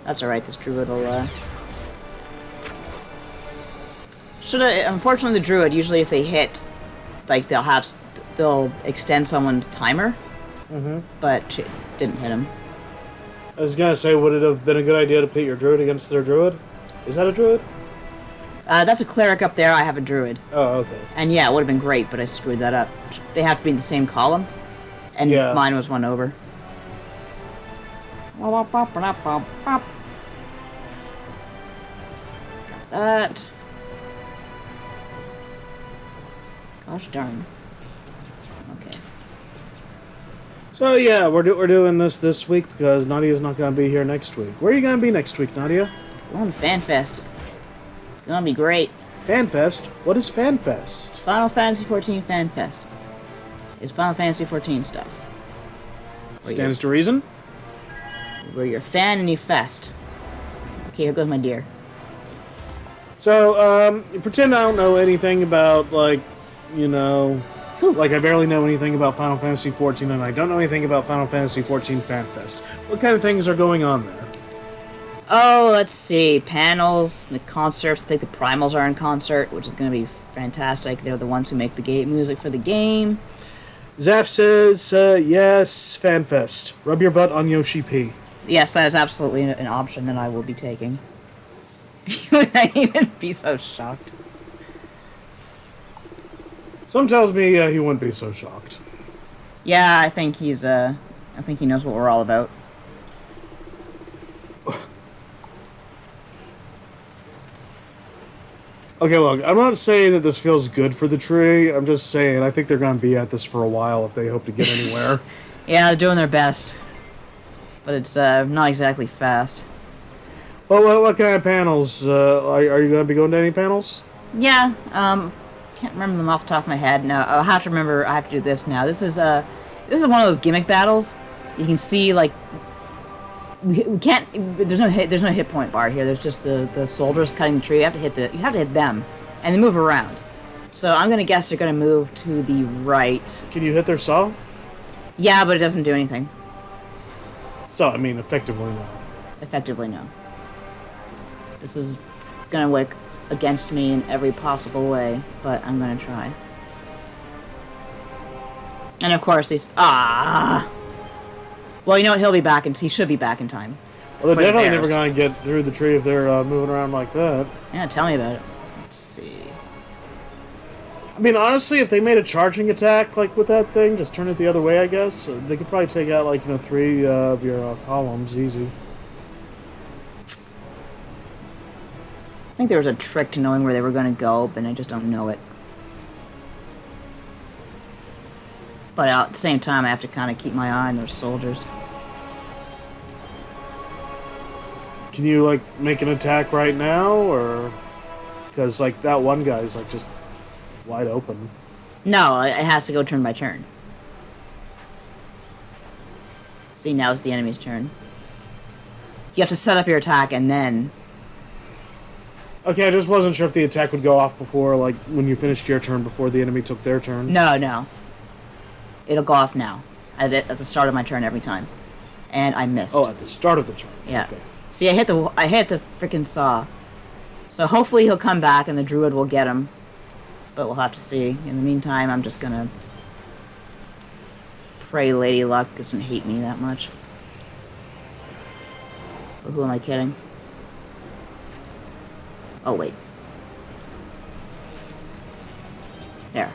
That's all right. This druid will. Unfortunately, the druid usually, if they hit, like, they'll extend someone's timer. But she didn't hit him. I was gonna say, would it have been a good idea to pit your druid against their druid? Is that a druid? That's a cleric up there. I have a druid. Oh, okay. And yeah, it would have been great, but I screwed that up. They have to be in the same column, and Yeah. mine was one over. Got that. Gosh darn. Okay. So yeah, we're doing this week because Nadia's not gonna be here next week. Where are you gonna be next week, Nadia? Going to FanFest. It's gonna be great. FanFest? What is FanFest? Final Fantasy XIV FanFest. It's Final Fantasy XIV stuff. Stands to reason. Where you're a fan and you fest. Okay, here goes my deer. So, pretend I don't know anything about, like, like I barely know anything about Final Fantasy XIV, and I don't know anything about Final Fantasy XIV FanFest. What kind of things are going on there? Oh, let's see. Panels, the concerts. I think the Primals are in concert, which is going to be fantastic. They're the ones who make the music for the game. Zaf says, yes, FanFest. Rub your butt on Yoshi P. Yes, that is absolutely an option that I will be taking. You would even be so shocked. Some tells me he wouldn't be so shocked. Yeah, I think he knows what we're all about. Okay, look, I'm not saying that this feels good for the tree. I'm just saying I think they're going to be at this for a while if they hope to get anywhere. Yeah, they're doing their best. But it's not exactly fast. Well, what kind of panels? Are you going to be going to any panels? Yeah, can't remember them off the top of my head. No, I'll have to remember. I have to do this now. This is one of those gimmick battles. You can see like we can't. There's no hit point bar here. There's just the soldiers cutting the tree. You have to hit them, and they move around. So I'm gonna guess they're gonna move to the right. Can you hit their saw? Yeah, but it doesn't do anything. So, I mean, effectively no. Effectively, no. This is gonna work against me in every possible way, but I'm gonna try. And of course these well, you know what? He should be back in time. Well, they're For the definitely never bears. going to get through the tree if they're moving around like that. Yeah, tell me about it. Let's see. I mean, honestly, if they made a charging attack like with that thing, just turn it the other way, I guess, they could probably take out like 3 of your columns easy. I think there was a trick to knowing where they were going to go, but I just don't know it. But at the same time, I have to kind of keep my eye on those soldiers. Can you like make an attack right now, or because like that one guy's like just wide open? No, it has to go turn by turn. See, now it's the enemy's turn. You have to set up your attack and then... Okay, I just wasn't sure if the attack would go off before, like, when you finished your turn before the enemy took their turn. No. It'll go off now. At the start of my turn every time. And I missed. Oh, at the start of the turn. Yeah. Okay. See, I hit the freaking saw. So hopefully he'll come back and the druid will get him. But we'll have to see. In the meantime, I'm just gonna pray Lady Luck doesn't hate me that much. But who am I kidding? Oh, wait. There.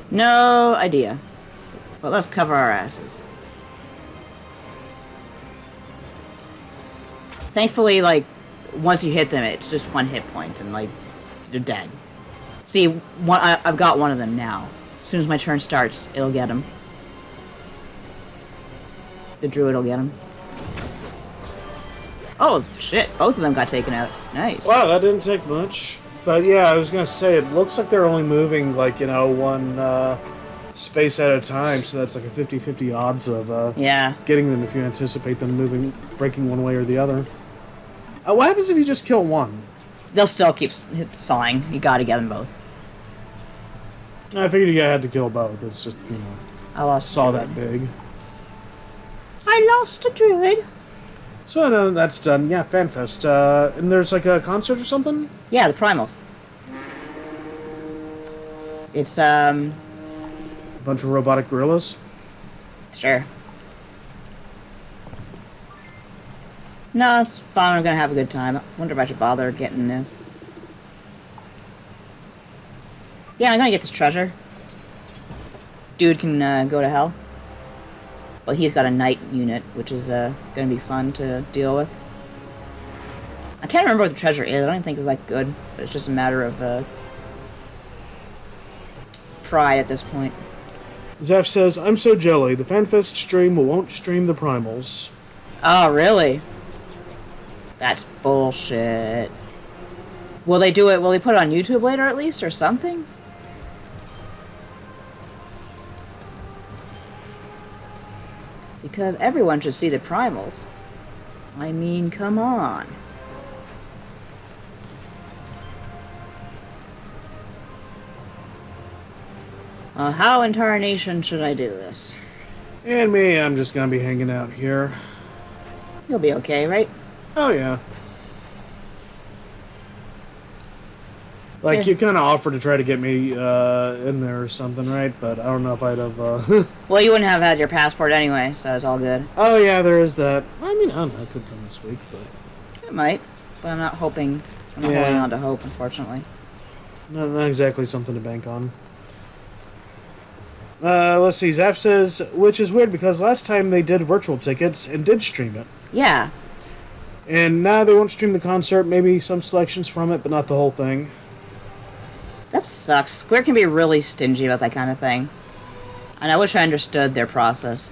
No idea. But let's cover our asses. Thankfully, like, once you hit them, it's just 1 hit point, and, like, they're dead. See, I've got one of them now. As soon as my turn starts, it'll get him. The druid will get him. Oh, shit. Both of them got taken out. Nice. Wow, that didn't take much. But yeah, I was gonna say, it looks like they're only moving, like, one space at a time, so that's like a 50-50 odds of Yeah. getting them if you anticipate them breaking one way or the other. What happens if you just kill one? They'll still keep sawing. You gotta get them both. I figured you had to kill both. It's just, I lost saw a that druid. big. I lost a druid. So no, that's done. Yeah, FanFest. And there's like a concert or something? Yeah, the primals. It's, A bunch of robotic gorillas? sure. No, it's fine. I'm gonna have a good time. I wonder if I should bother getting this. Yeah, I'm gonna get this treasure. Dude can go to hell. But he's got a knight unit, which is gonna be fun to deal with. I can't remember what the treasure is. I don't think it's that good, but it's just a matter of pride at this point. Zeph says, I'm so jelly. The FanFest stream won't stream the primals. Oh, really? That's bullshit. Will they do it? Will they put it on YouTube later at least, or something? Because everyone should see the primals. I mean, come on. How in tarnation should I do this? And me, I'm just gonna be hanging out here. You'll be okay, right? Oh, yeah. Like, Yeah. you kind of offered to try to get me in there or something, right? But I don't know if I'd have... Well, you wouldn't have had your passport anyway, so it's all good. Oh, yeah, there is that. I mean, I don't know. It could come this week, but... It might, but I'm not hoping. I'm not Yeah. holding on to hope, unfortunately. Not exactly something to bank on. Let's see. Zap says, which is weird because last time they did virtual tickets and did stream it. Yeah, And now they won't stream the concert, maybe some selections from it, but not the whole thing. That sucks. Square can be really stingy about that kind of thing. And I wish I understood their process.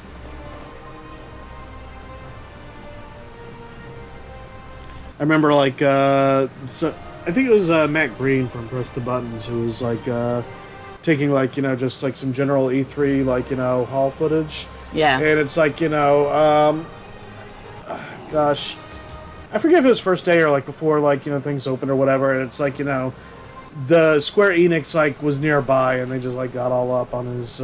I remember, like, so I think it was Matt Green from Press the Buttons who was, like, taking, like, you know, just, like, some general E3, like, you know, hall footage. Yeah. And it's, like, you know, gosh, I forget if it was first day or, like, before, like, you know, things opened or whatever, and it's, like, you know, the Square Enix, like, was nearby, and they just, like, got all up on his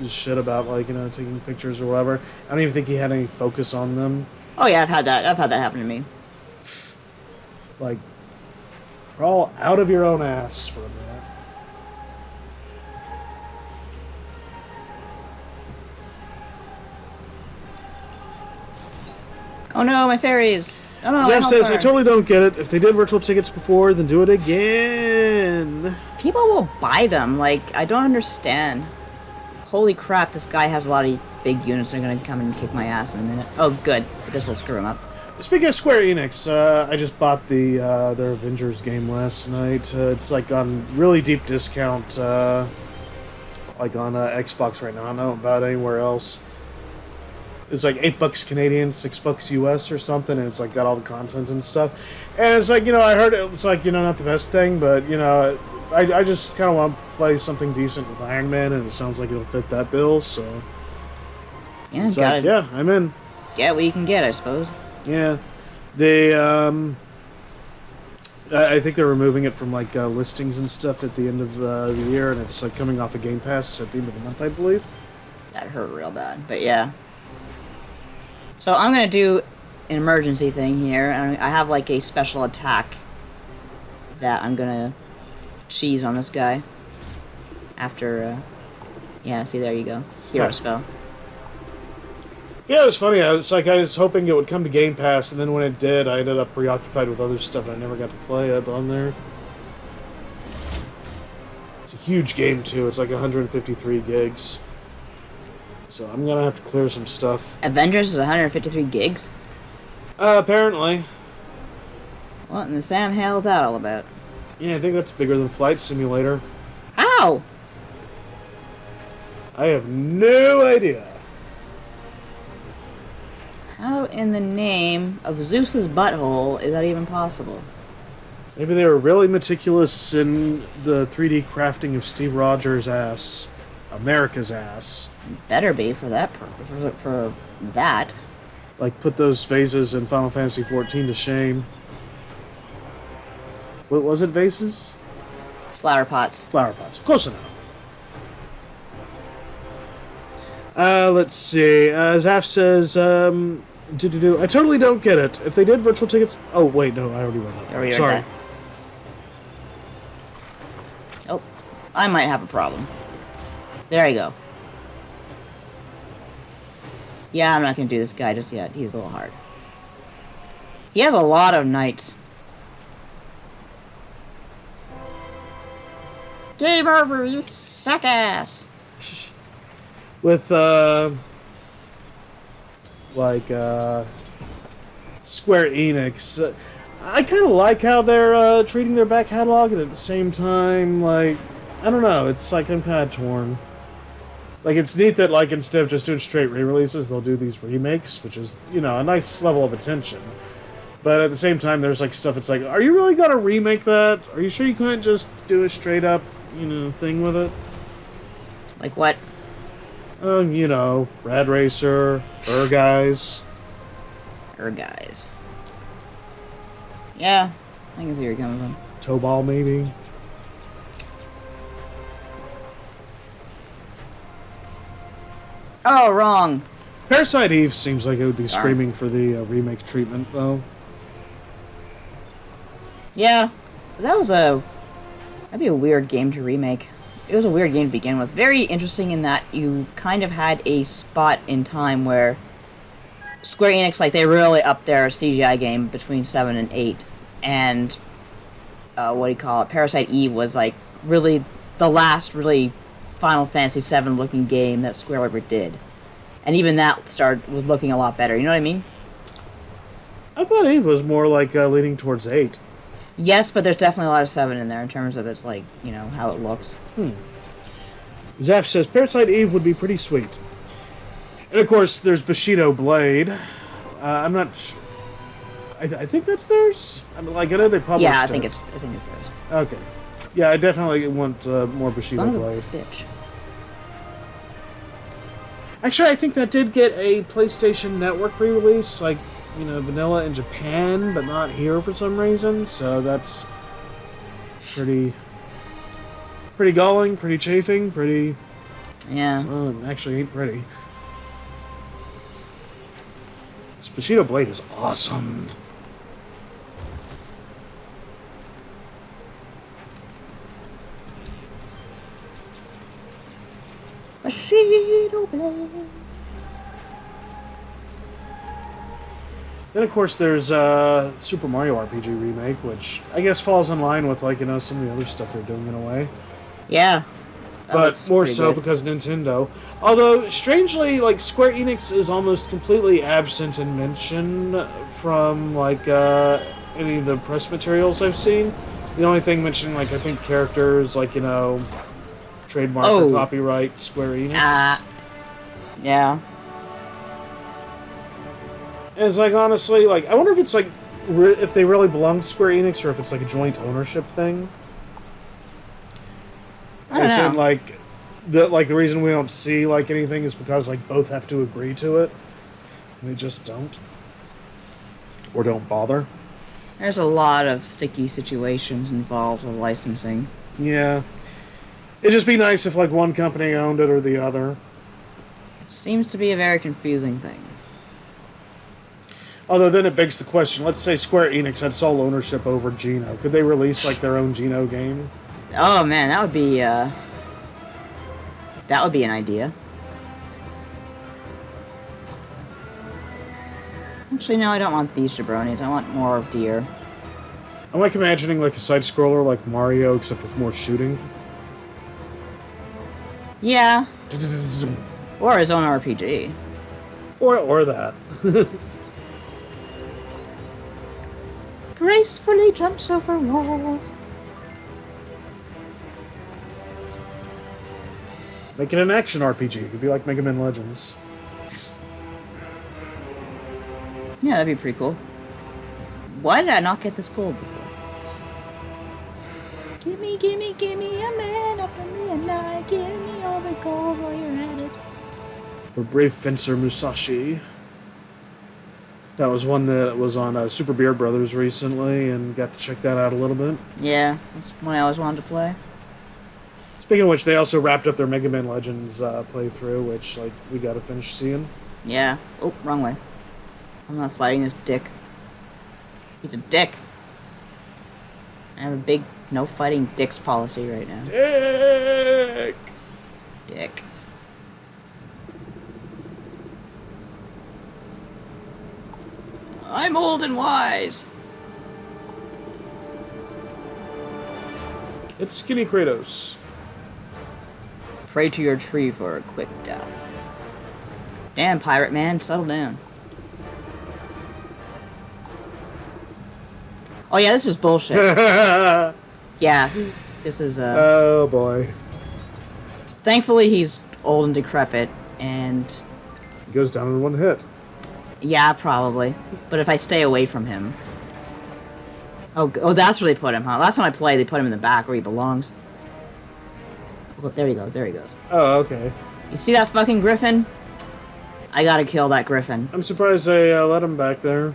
shit about, like, you know, taking pictures or whatever. I don't even think he had any focus on them. Oh yeah, I've had that happen to me. Like, crawl out of your own ass for a minute. Oh no, my fairies! Oh no, Zeph my says, I helper. totally don't get it. If they did virtual tickets before, then do it again. People will buy them. Like, I don't understand. Holy crap, this guy has a lot of big units. They're gonna come and kick my ass in a minute. Oh, good. This will screw him up. Speaking of Square Enix, I just bought their Avengers game last night. It's like on really deep discount, like on Xbox right now. I don't know about anywhere else. It's like $8 Canadian, $6 US or something, and it's like got all the content and stuff. And it's like, you know, I heard it's like, you know, not the best thing, but you know, I just kind of want to play something decent with Iron Man, and it sounds like it'll fit that bill. So Yeah, it's gotta like, yeah, I'm in. get what you can get, I suppose. Yeah, they. I think they're removing it from like listings and stuff at the end of the year, and it's like coming off of Game Pass at the end of the month, I believe. That hurt real bad, but yeah. So I'm gonna do an emergency thing here, and I have like a special attack that I'm gonna cheese on this guy. After, yeah, see, there you go. Hero Yeah. spell. Yeah, it was funny. I was hoping it would come to Game Pass, and then when it did, I ended up preoccupied with other stuff, and I never got to play it on there. It's a huge game too. It's like 153 gigs. So I'm gonna have to clear some stuff. Avengers is 153 gigs? Apparently. What in the Sam Hale is that all about? Yeah, I think that's bigger than Flight Simulator. How? I have no idea. How in the name of Zeus's butthole is that even possible? Maybe they were really meticulous in the 3D crafting of Steve Rogers' ass. America's ass. Better be for that for that. Like, put those vases in Final Fantasy XIV to shame. What was it, vases? Flower pots. Flower pots. Close enough. Let's see. Zaf says, I totally don't get it. If they did virtual tickets... Oh, wait, no, I already read that. Already read Sorry. that. Oh, I might have a problem. There you go. Yeah, I'm not gonna do this guy just yet. He's a little hard. He has a lot of knights. Game over, you suck ass. With, Square Enix. I kind of like how they're treating their back catalog, and at the same time, like, I don't know, it's like I'm kind of torn. Like, it's neat that, like, instead of just doing straight re-releases, they'll do these remakes, which is, you know, a nice level of attention. But at the same time, there's, like, stuff, it's like, are you really gonna remake that? Are you sure you couldn't just do a straight-up, you know, thing with it? Like what? You know, Rad Racer, Guys. Guys. Yeah, I can see where you're coming from. Tobal, maybe? Oh, wrong. Parasite Eve seems like it would be Darn. screaming for the remake treatment, though. Yeah, that'd be a weird game to remake. It was a weird game to begin with. Very interesting in that you kind of had a spot in time where Square Enix, like, they really upped their CGI game between 7 and 8. And, Parasite Eve was, like, really the last really Final Fantasy VII looking game that Square ever did. And even that was looking a lot better, you know what I mean? I thought 8 was more like leaning towards 8. Yes, but there's definitely a lot of 7 in there in terms of its, like, you know, how it looks. Zaf says Parasite Eve would be pretty sweet. And of course, there's Bushido Blade. I'm not sure. I think that's theirs. I mean, like, I know they published Yeah, I it. think it's theirs. Okay. Yeah, I definitely want more Bushido Son of Blade. a bitch. Actually, I think that did get a PlayStation Network re-release, like, you know, vanilla in Japan, but not here for some reason. So that's pretty galling, pretty chafing, pretty. Yeah. Well, it actually ain't pretty. This Bushido Blade is awesome. Bushido Blade. Then, of course, there's Super Mario RPG Remake, which I guess falls in line with, like, you know, some of the other stuff they're doing in a way. Yeah. That But looks more pretty so good. because Nintendo. Although, strangely, like, Square Enix is almost completely absent in mention from, like, any of the press materials I've seen. The only thing mentioning, like, I think characters, like, you know, trademark or Oh. copyright Square Enix. Yeah. And it's like, honestly, like, I wonder if it's like, if they really belong to Square Enix or if it's like a joint ownership thing. I don't As in, know. like, the reason we don't see like anything is because like both have to agree to it, and they just don't, or don't bother. There's a lot of sticky situations involved with licensing. Yeah, it'd just be nice if like one company owned it or the other. It seems to be a very confusing thing. Although then it begs the question: let's say Square Enix had sole ownership over Geno, could they release like their own Geno game? Oh man, that would be an idea. Actually, no, I don't want these jabronis. I want more of deer. I'm like imagining like a side scroller like Mario, except with more shooting. Yeah. Or his own RPG. Or that. Gracefully jumps over walls. Make it an action RPG. It could be like Mega Man Legends. Yeah, that'd be pretty cool. Why did I not get this gold before? Gimme, gimme, gimme a man up in me and I. Give me all the gold while you're at it. Or Brave Fencer Musashi. That was one that was on Super Beer Brothers recently, and got to check that out a little bit. Yeah, that's one I always wanted to play. Speaking of which, they also wrapped up their Mega Man Legends playthrough, which like we got to finish seeing. Yeah. Oh, wrong way. I'm not fighting this dick. He's a dick. I have a big no fighting dicks policy right now. Dick! Dick. I'm old and wise. It's Skinny Kratos. Pray to your tree for a quick death. Damn, pirate man, settle down. Oh yeah, this is bullshit. Yeah, this is Oh boy. thankfully he's old and decrepit, and He goes down in one hit. yeah, probably. But if I stay away from him. Oh, that's where they put him, huh? Last time I played, they put him in the back where he belongs. Look, there he goes, there he goes. Oh, okay. You see that fucking griffin? I gotta kill that griffin. I'm surprised they let him back there.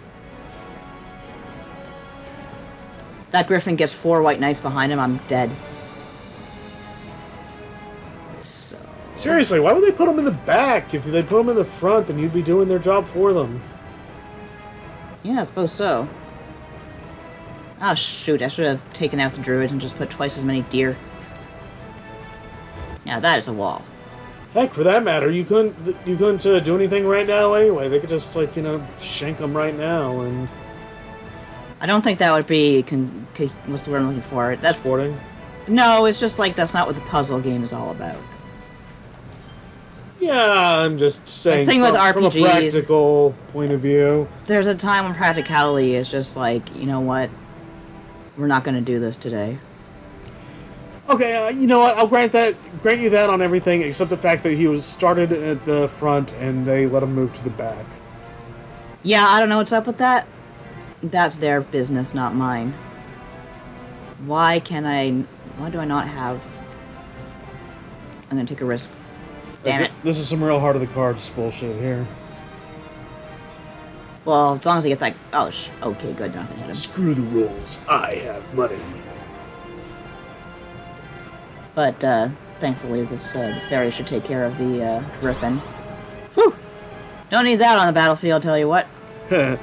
That griffin gets 4 white knights behind him, I'm dead. So... Seriously, why would they put him in the back? If they put him in the front, then you'd be doing their job for them. yeah, I suppose so. Oh shoot, I should have taken out the druid and just put twice as many deer. Yeah, that is a wall. Heck, for that matter, you couldn't do anything right now anyway. They could just like shank them right now and I don't think that would be what's the word I'm looking for? That's sporting. no, it's just like that's not what the puzzle game is all about. Yeah, I'm just saying thing with from a RPGs practical point of view. There's a time when practicality is just like, you know what? We're not going to do this today. Okay, you know what? I'll grant you that on everything except the fact that he was started at the front and they let him move to the back. Yeah, I don't know what's up with that. That's their business, not mine. Why do I not have... I'm going to take a risk. Damn it. This is some real heart of the cards bullshit here. Well, as long as I get that... Oh, okay, good. Nothing hit him. Screw the rules. I have money. But, thankfully, the fairy should take care of the, griffin. Whew! Don't need that on the battlefield, tell you what. But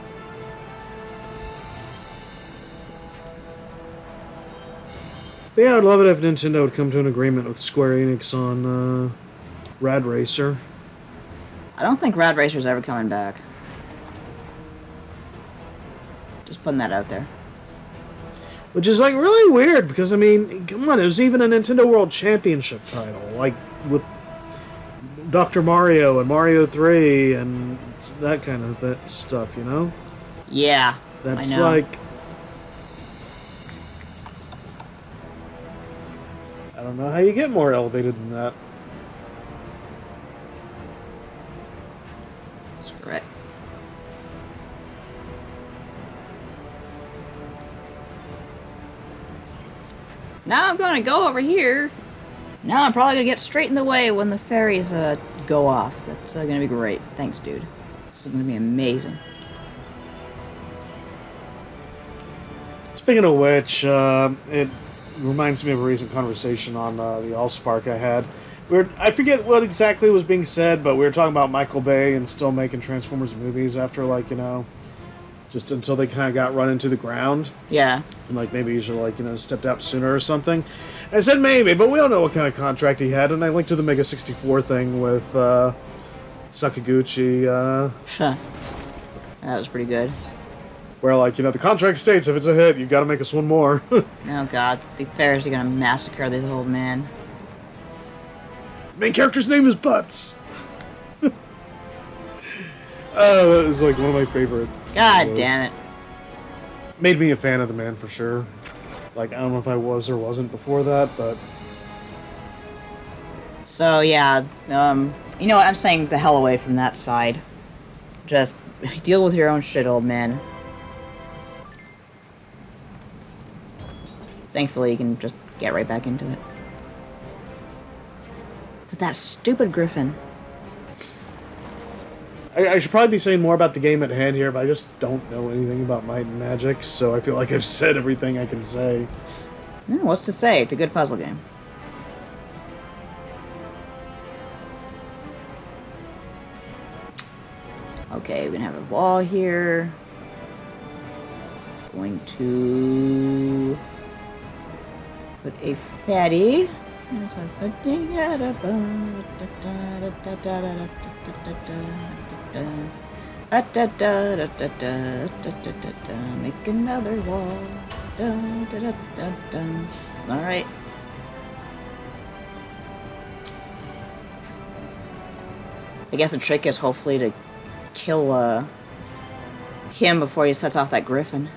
yeah, I'd love it if Nintendo would come to an agreement with Square Enix on, Rad Racer. I don't think Rad Racer's ever coming back. Just putting that out there. Which is, like, really weird, because, I mean, come on, it was even a Nintendo World Championship title, like, with Dr. Mario and Mario 3 and that kind of stuff, you know? Yeah, That's I know. like... I don't know how you get more elevated than that. Screw it. Now I'm going to go over here. Now I'm probably going to get straight in the way when the fairies go off. That's going to be great. Thanks, dude. This is going to be amazing. Speaking of which, it reminds me of a recent conversation on the Allspark I had. I forget what exactly was being said, but we were talking about Michael Bay and still making Transformers movies after, like, you know, just until they kind of got run into the ground. Yeah. And, like, maybe he should, like, you know, stepped out sooner or something. I said maybe, but we don't know what kind of contract he had, and I linked to the Mega 64 thing with Sakaguchi. That was pretty good. Where, like, you know, the contract states if it's a hit, you gotta make us one more. Oh god, the fairies are going to massacre this old man. Main character's name is Butts. That is, like, one of my favorite. God shows. damn it. Made me a fan of the man for sure. Like, I don't know if I was or wasn't before that, but... So, yeah, you know what, I'm saying the hell away from that side. Just deal with your own shit, old man. Thankfully, you can just get right back into it. But that stupid griffin. I should probably be saying more about the game at hand here, but I just don't know anything about Might and Magic, so I feel like I've said everything I can say. No, what's to say? It's a good puzzle game. Okay, we're gonna have a wall here. Going to put a fatty. Make another wall. Alright. I guess the trick is hopefully to kill him before he sets off that griffin.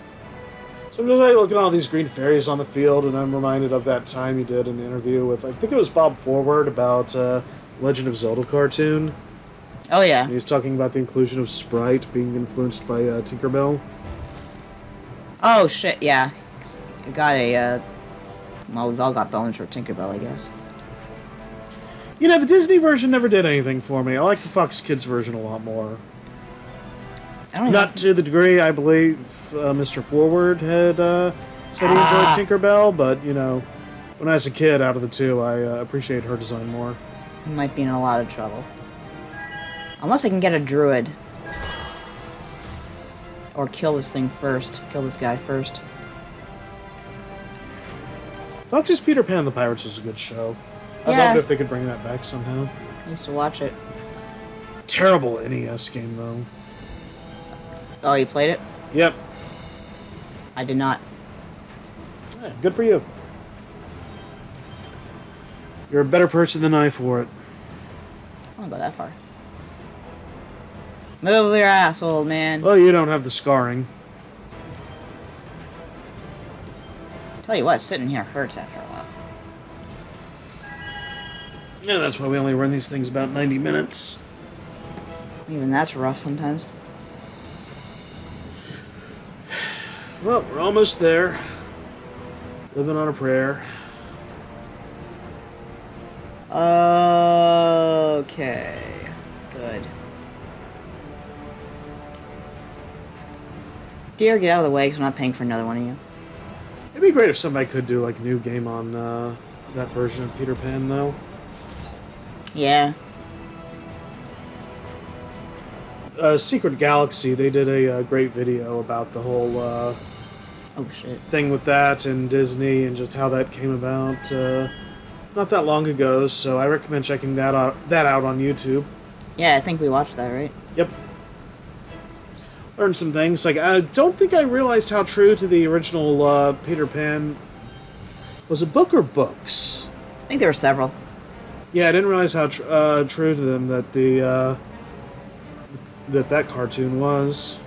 So I'm just like looking at all these green fairies on the field, and I'm reminded of that time you did an interview with, I think it was Bob Forward, about Legend of Zelda cartoon. Oh yeah. And he was talking about the inclusion of Sprite being influenced by Tinkerbell. Oh shit, yeah. I got a, well, we've all got bones for Tinkerbell, I guess. You know, the Disney version never did anything for me. I like the Fox Kids version a lot more. I don't Not to the degree I believe Mr. Forward had said he enjoyed Tinkerbell, but, you know, when I was a kid, out of the two, I appreciate her design more. He might be in a lot of trouble. Unless I can get a druid. Or kill this thing first. Kill this guy first. Fox's Peter Pan and the Pirates was a good show. I'd Yeah. love it if they could bring that back somehow. I used to watch it. Terrible NES game, though. Oh, you played it? Yep. I did not. Yeah, good for you. You're a better person than I for it. don't go that far. Move your ass, old man. Well, you don't have the scarring. Tell you what, sitting here hurts after a while. Yeah, that's why we only run these things about 90 minutes. Even that's rough sometimes. Well, we're almost there. Living on a prayer. Okay. Good. Dear, get out of the way because I'm not paying for another one of you. It'd be great if somebody could do like a new game on that version of Peter Pan, though. Yeah. Secret Galaxy, they did a great video about the whole Oh shit. thing with that and Disney and just how that came about not that long ago. So I recommend checking that out on YouTube. Yeah, I think we watched that, right? Yep. Learned some things. Like, I don't think I realized how true to the original Peter Pan. Was it book or books? I think there were several. Yeah, I didn't realize how true to them that the that cartoon was.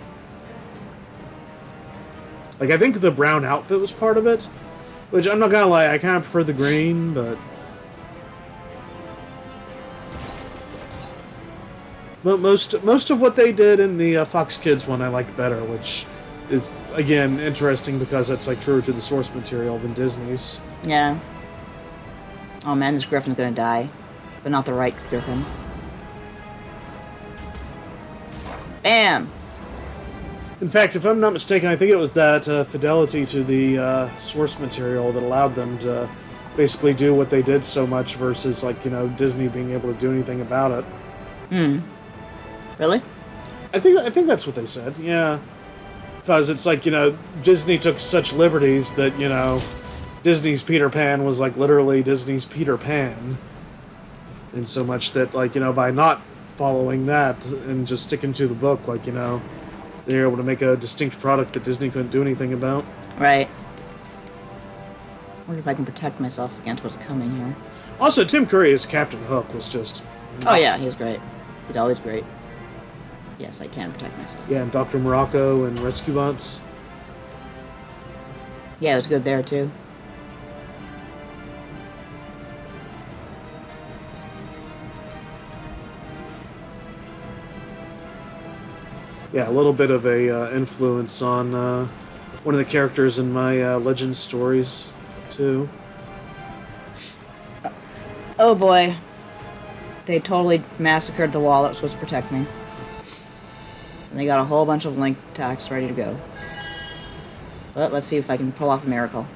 Like, I think the brown outfit was part of it, which I'm not gonna lie, I kind of prefer the green, but most of what they did in the Fox Kids one I liked better, which is again interesting because that's like truer to the source material than Disney's. Yeah. Oh man, this griffin's gonna die. But not the right griffin. Bam! In fact, if I'm not mistaken, I think it was that fidelity to the source material that allowed them to basically do what they did so much versus, like, you know, Disney being able to do anything about it. Hmm. Really? I think that's what they said, yeah. Because it's like, you know, Disney took such liberties that, you know, Disney's Peter Pan was like literally Disney's Peter Pan. And so much that, like, you know, by not following that and just sticking to the book, like, you know, they're able to make a distinct product that Disney couldn't do anything about. Right. Wonder if I can protect myself against what's coming here. Also, Tim Curry as Captain Hook was just... Oh yeah, he's great. He's always great. Yes, I can protect myself. Yeah, and Dr. Morocco and Rescue Bots. Yeah, it was good there too. Yeah, a little bit of a influence on one of the characters in my Legend stories, too. Oh boy. They totally massacred the wall that was supposed to protect me. And they got a whole bunch of link attacks ready to go. But let's see if I can pull off a miracle.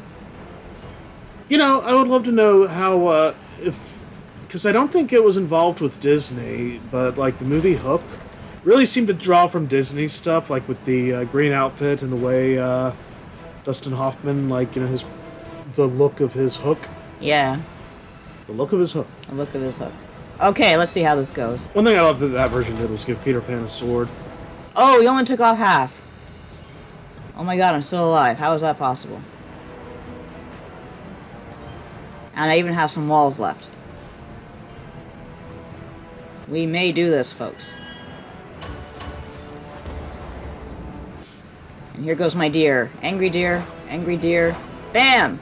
You know, I would love to know how, if... Because I don't think it was involved with Disney, but, like, the movie Hook really seemed to draw from Disney stuff, like with the green outfit and the way Dustin Hoffman, like, you know, the look of his hook. Yeah, The look of his hook. the look of his hook. Okay, let's see how this goes. One thing I loved that version did was give Peter Pan a sword. Oh, you only took off half. Oh my god, I'm still alive. How is that possible? And I even have some walls left. We may do this, folks. And here goes my deer. Angry deer. Angry deer. Bam!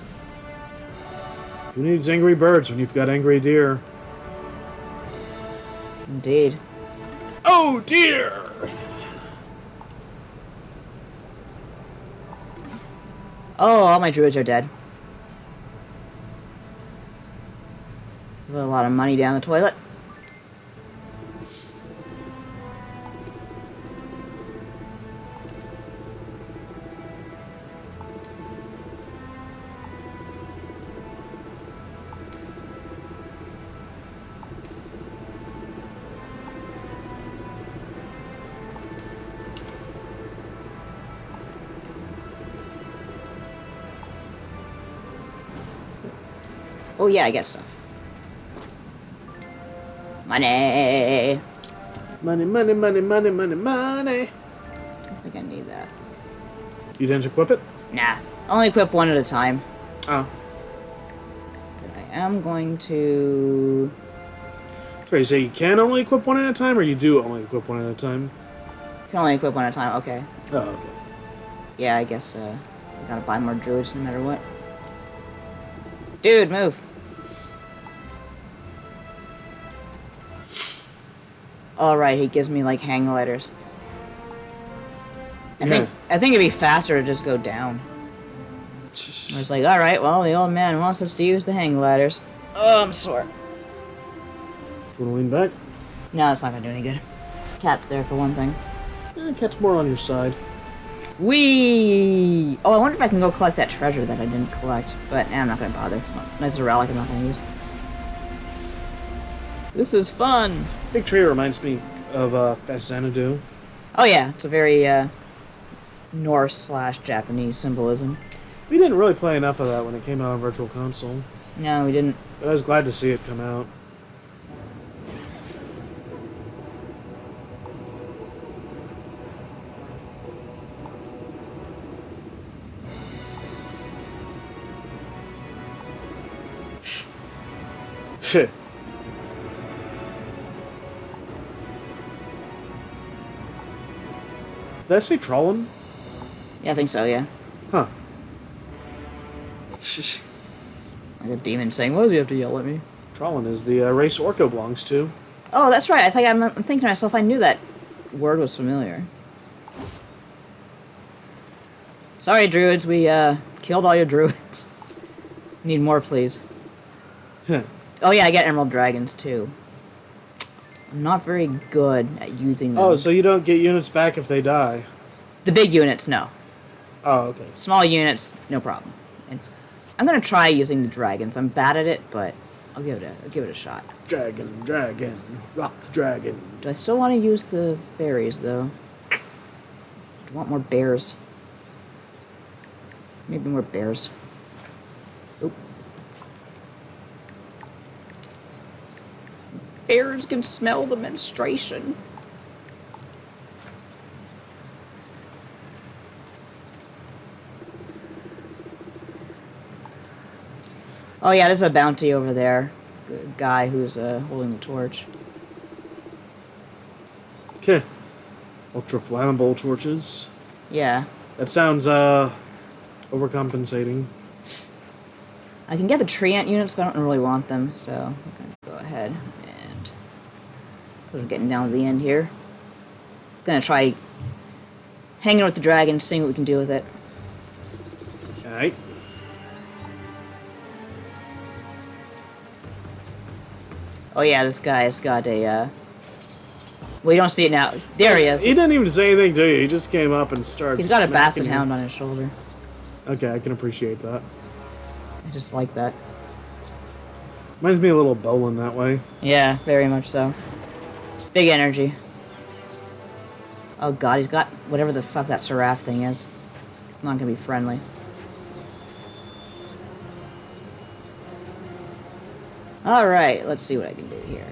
Who needs angry birds when you've got angry deer? Indeed. Oh, dear! Oh, all my druids are dead. There's a lot of money down the toilet. Oh yeah, I get stuff. Money! Money, money, money, money, money, money. I don't think I need that. You didn't equip it? Nah. Only equip one at a time. Oh. But I am going to... So you say you can only equip one at a time, or you do only equip one at a time? You can only equip one at a time. Okay. Oh, okay. Yeah, I guess we gotta buy more druids no matter what. Dude, move. Alright, he gives me like hang gliders. I think it'd be faster to just go down. I was like, alright, well, the old man wants us to use the hang gliders. Oh, I'm sore. Wanna lean back? No, it's not gonna do any good. Cat's there for one thing. Cat's more on your side. Whee! Oh, I wonder if I can go collect that treasure that I didn't collect. But I'm not gonna bother. It's a relic I'm not gonna use. This is fun! Big tree reminds me of Xanadu. Oh yeah, it's a very Norse/Japanese symbolism. We didn't really play enough of that when it came out on Virtual Console. No, we didn't. But I was glad to see it come out. Shit. Did I say Trollin? Yeah, I think so, yeah. Huh. Like a demon saying, "Why does he have to yell at me?" Trollin is the race Orko belongs to. Oh, that's right. I'm thinking to myself, I knew that word was familiar. Sorry, druids, we killed all your druids. Need more, please. Oh yeah, I get emerald dragons too. I'm not very good at using them. Oh, so you don't get units back if they die? The big units, no. Oh, okay. Small units, no problem. And I'm gonna try using the dragons. I'm bad at it, but I'll give it a shot. Dragon, rock the dragon. Do I still want to use the fairies though? I want more bears. Maybe more bears. Oop. Bears can smell the menstruation. Oh yeah, there's a bounty over there. The guy who's holding the torch. Okay. Ultra flammable torches. Yeah. That sounds overcompensating. I can get the tree ant units, but I don't really want them, so I'm gonna go ahead and we're getting down to the end here. Gonna try hanging with the dragon, seeing what we can do with it. Alright. Oh yeah, this guy's got a well, you don't see it now. There he is. He didn't even say anything to you. He just came up and started. He's got a basset smacking you. hound on his shoulder. Okay, I can appreciate that. I just like that. Reminds me a little Bolin that way. Yeah, very much so. Big energy. Oh god, he's got whatever the fuck that seraph thing is. Not gonna be friendly. Alright, let's see what I can do here.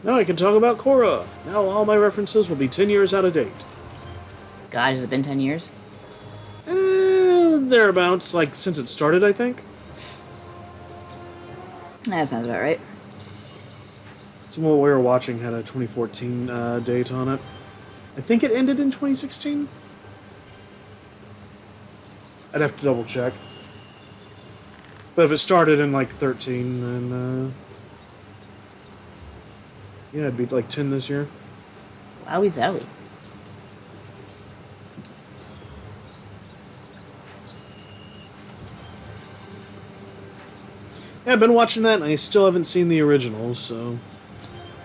Now I can talk about Korra. Now all my references will be 10 years out of date. God, has it been 10 years? Thereabouts, like, since it started, I think. That sounds about right. Some of what we were watching had a 2014 date on it. I think it ended in 2016. I'd have to double check. But if it started in like 13, then yeah, it'd be like 10 this year. Wowie zowie. Yeah, I've been watching that, and I still haven't seen the original, so.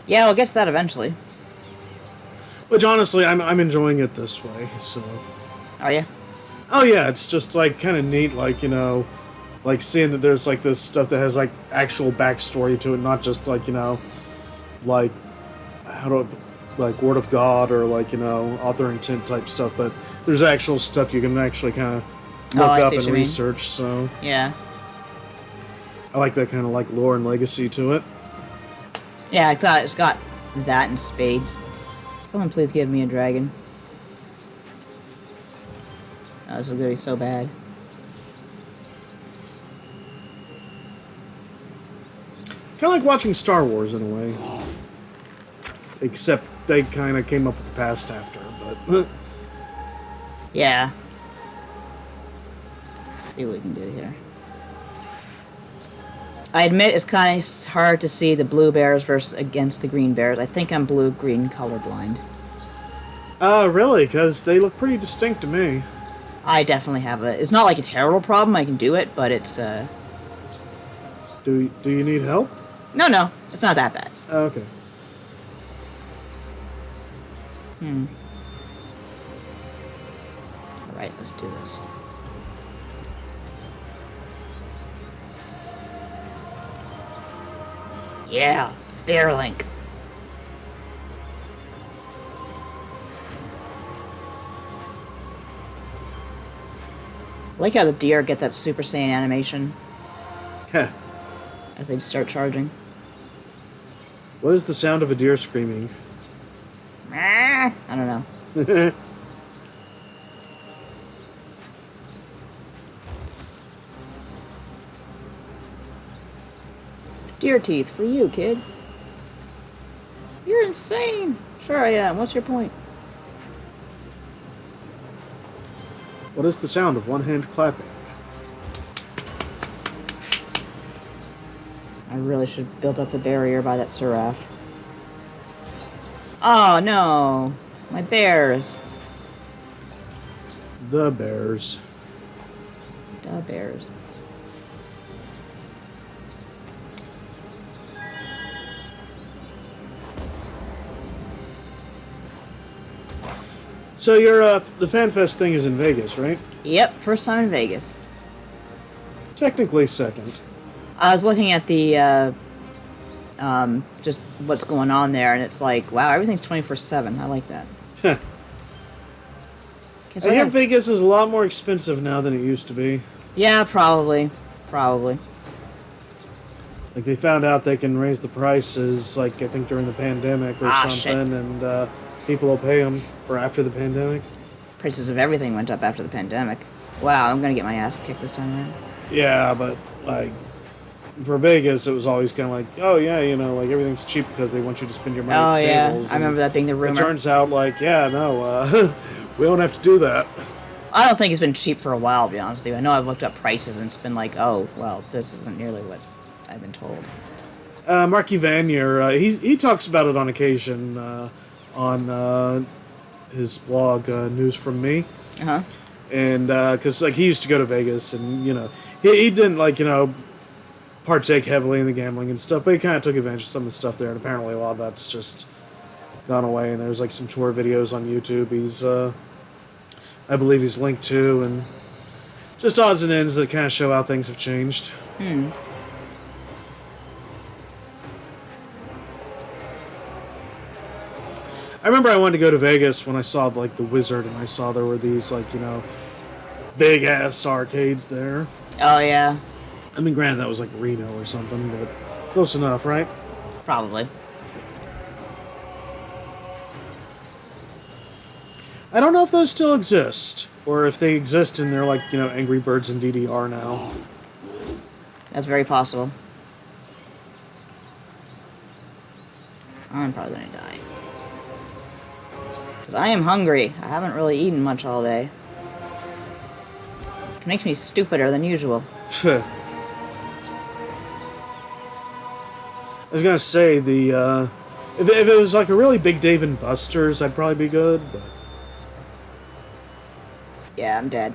Yeah, we'll get to that eventually. Which honestly, I'm enjoying it this way. So. Are you? Oh yeah, it's just like kind of neat, like like seeing that there's like this stuff that has like actual backstory to it, not just like like how do like Word of God or like author intent type stuff, but there's actual stuff you can actually kind of look up and research. So yeah, I like that kind of like lore and legacy to it. Yeah, it's got that and spades. Someone please give me a dragon. Oh, this is gonna be so bad. Kind of like watching Star Wars in a way. Except they kind of came up with the past after, but... Yeah. Let's see what we can do here. I admit it's kind of hard to see the blue bears versus against the green bears. I think I'm blue-green colorblind. Really? Because they look pretty distinct to me. I definitely have a... It's not like a terrible problem. I can do it, but it's, Do you need help? No. It's not that bad. Oh, okay. Alright, let's do this. Yeah, Bear Link. I like how the deer get that Super Saiyan animation Heh. as they start charging. What is the sound of a deer screaming? I don't know. Deer teeth for you, kid. You're insane. Sure I am. What's your point? What is the sound of one hand clapping? I really should have built up a barrier by that seraph. Oh no, my bears. The bears. The bears. So your the FanFest thing is in Vegas, right? Yep, first time in Vegas. Technically second. I was looking at the just what's going on there, and it's like, wow, everything's 24/7. I like that. Heh. Okay, so I I hear have- Vegas is a lot more expensive now than it used to be. Yeah, probably. Like they found out they can raise the prices, like I think during the pandemic or Ah, something, and people will pay them for after the pandemic. Prices of everything went up after the pandemic. Wow, I'm gonna get my ass kicked this time around. Yeah, but like for Vegas, it was always kind of like, oh yeah, you know, like everything's cheap because they want you to spend your money Oh at the yeah, tables. I remember that being the rumor. It turns out, like, yeah, no, we don't have to do that. I don't think it's been cheap for a while, to be honest with you. I know I've looked up prices and it's been like, oh, well, this isn't nearly what I've been told. Marky Vanier, he talks about it on occasion on his blog, News From Me. Uh-huh. And because like he used to go to Vegas, and you know he didn't like partake heavily in the gambling and stuff, but he kind of took advantage of some of the stuff there, and apparently a lot of that's just gone away. And there's like some tour videos on YouTube. He's I believe he's linked to, and just odds and ends that kind of show how things have changed. I remember I wanted to go to Vegas when I saw like the Wizard, and I saw there were these like big ass arcades there. Oh yeah, I mean, granted that was like Reno or something, but close enough, right? probably. I don't know if those still exist, or if they exist and they're like Angry Birds and DDR now. That's very possible. I'm probably gonna die. Because I am hungry. I haven't really eaten much all day. Which makes me stupider than usual. I was gonna say the if it was like a really big Dave and Buster's, I'd probably be good, but. Yeah, I'm dead.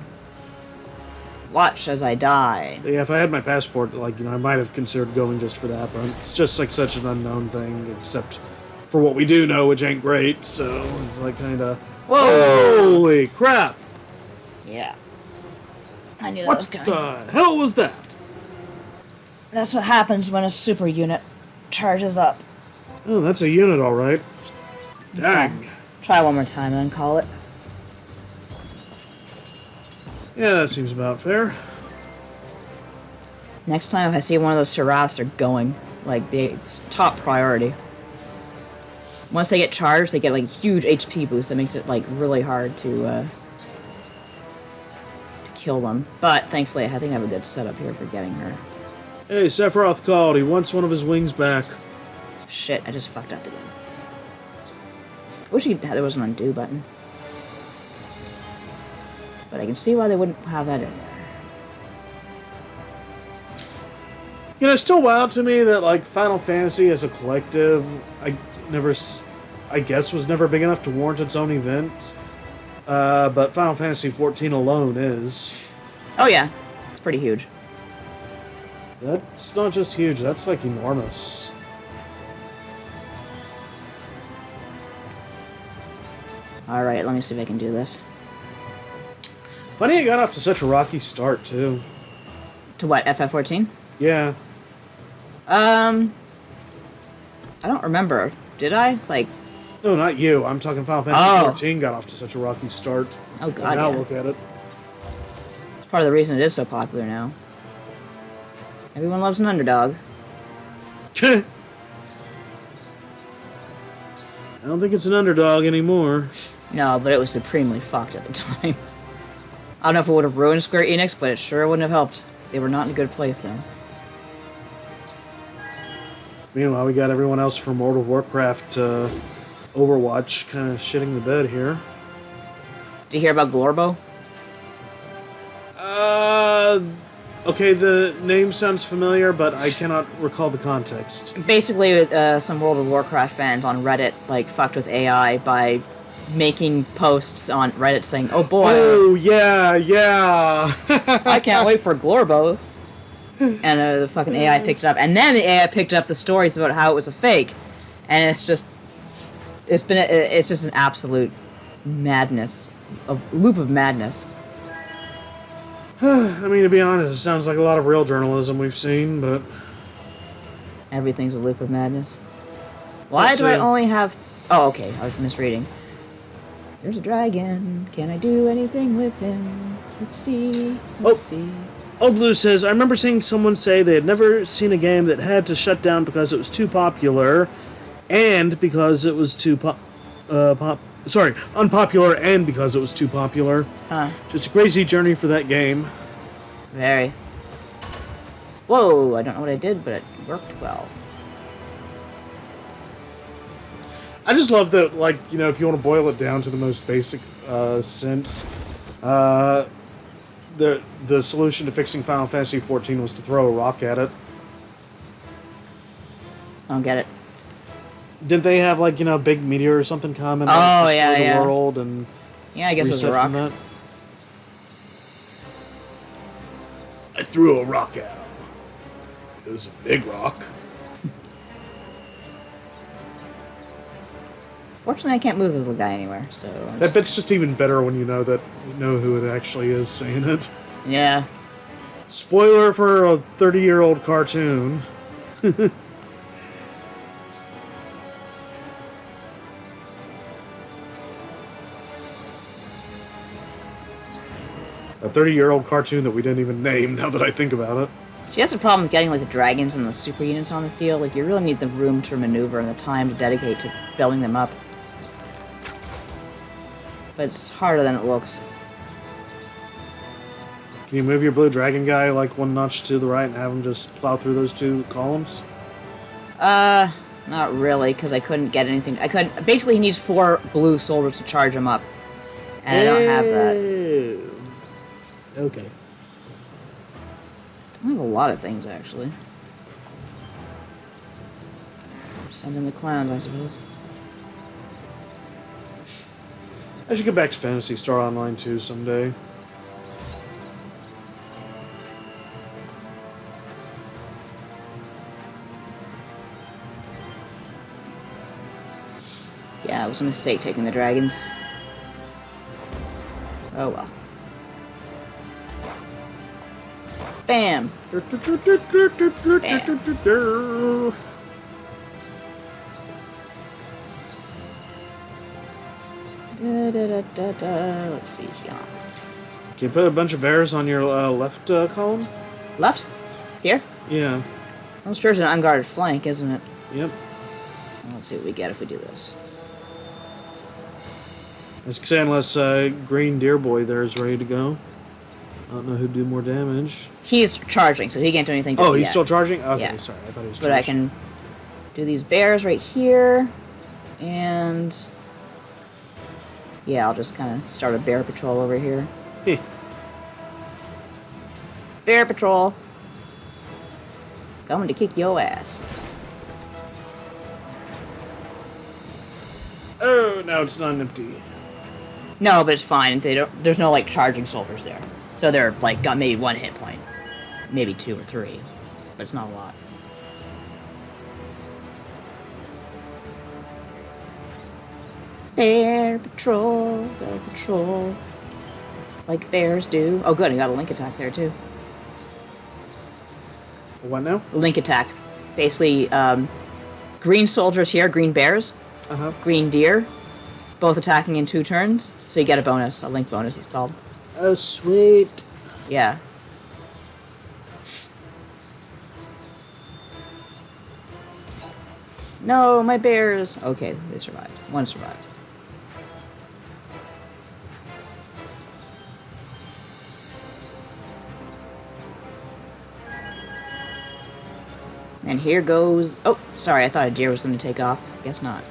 Watch as I die. Yeah, if I had my passport, like, I might have considered going just for that, but it's just, like, such an unknown thing, except for what we do know, which ain't great, so it's, like, kind of... Whoa! Holy crap! Yeah. I knew that What was coming. the hell was that? That's what happens when a super unit charges up. Oh, that's a unit, all right. Dang. Try one more time and then call it. Yeah, that seems about fair. Next time if I see one of those giraffes, they're going. Like, it's top priority. Once they get charged, they get, like, huge HP boost that makes it, like, really hard to kill them. But thankfully, I think I have a good setup here for getting her. Hey, Sephiroth called. He wants one of his wings back. Shit, I just fucked up again. I wish there was an undo button. But I can see why they wouldn't have that in there. You know, it's still wild to me that, like, Final Fantasy as a collective, I guess was never big enough to warrant its own event. But Final Fantasy XIV alone is. Oh yeah, it's pretty huge. That's not just huge, that's, like, enormous. Alright, let me see if I can do this. Funny it got off to such a rocky start, too. To what, FF14? Yeah. I don't remember. Did I? Like, No, not you. I'm talking Final Fantasy XIV got off to such a rocky start. oh god, Now yeah. look at it. It's part of the reason it is so popular now. Everyone loves an underdog. I don't think it's an underdog anymore. No, but it was supremely fucked at the time. I don't know if it would have ruined Square Enix, but it sure wouldn't have helped. They were not in a good place then. Meanwhile, we got everyone else from World of Warcraft, Overwatch, kind of shitting the bed here. Did you hear about Glorbo? Okay, the name sounds familiar, but I cannot recall the context. Basically, some World of Warcraft fans on Reddit, like, fucked with AI by making posts on Reddit saying, oh boy, Oh, yeah. I can't wait for Glorbo. And the fucking AI picked it up. And then the AI picked up the stories about how it was a fake. And it's just an absolute madness, a loop of madness. I mean, to be honest, it sounds like a lot of real journalism we've seen, but... Everything's a loop of madness. Why But, do I only have... Oh, okay, I was misreading. There's a dragon. Can I do anything with him? Let's see. Let's see. Old Blue says, I remember seeing someone say they had never seen a game that had to shut down because it was too popular, and because it was too unpopular and because it was too popular. Just a crazy journey for that game. Very. Whoa, I don't know what I did, but it worked well. I just love that, like, you know, if you want to boil it down to the most basic sense, the solution to fixing Final Fantasy XIV was to throw a rock at it. I don't get it. Didn't they have, like, you know, a big meteor or something come and Oh, destroy yeah, the yeah. world and Yeah, I guess it was a reset rock. from that? I threw a rock at him. It was a big rock. Fortunately, I can't move the little guy anywhere, so... That bit's just even better when you know who it actually is saying it. Yeah. Spoiler for a 30-year-old cartoon. A 30-year-old cartoon that we didn't even name, now that I think about it. See, that's the problem with getting, like, the dragons and the super units on the field. Like, you really need the room to maneuver and the time to dedicate to building them up. But it's harder than it looks. Can you move your blue dragon guy, like, one notch to the right and have him just plow through those two columns? Not really, because I couldn't get anything. Basically, he needs 4 blue soldiers to charge him up. And I don't have that. Okay. I have a lot of things, actually. Send in the clowns, I suppose. I should get back to Phantasy Star Online 2 someday. Yeah, it was a mistake taking the dragons. Oh well. Bam! Let's see here. Can you put a bunch of bears on your left column? Left? Here? Yeah. Well, sure it's an unguarded flank, isn't it? Yep. Let's see what we get if we do this. I was saying, unless Green Deer Boy there is ready to go. I don't know who'd do more damage. He's charging, so he can't do anything just Oh, he's yet. still charging? Okay, Yeah. sorry. I thought he was But I charging. can do these bears right here. And... yeah, I'll just kind of start a bear patrol over here. Heh. Bear patrol. Coming to kick your ass. Oh, now it's not empty. No, but it's fine. There's no, like, charging soldiers there. So they're, like, got maybe 1 hit point. Maybe 2 or 3. But it's not a lot. Bear patrol, go patrol. Like bears do. Oh, good, I got a link attack there, too. What now? Link attack. Basically, green soldiers here, green bears, Uh-huh. green deer, both attacking in 2 turns. So you get a bonus, a link bonus it's called. Oh, sweet. Yeah. No, my bears. Okay, they survived. 1 survived. And here goes... oh, sorry, I thought a deer was going to take off. Guess not.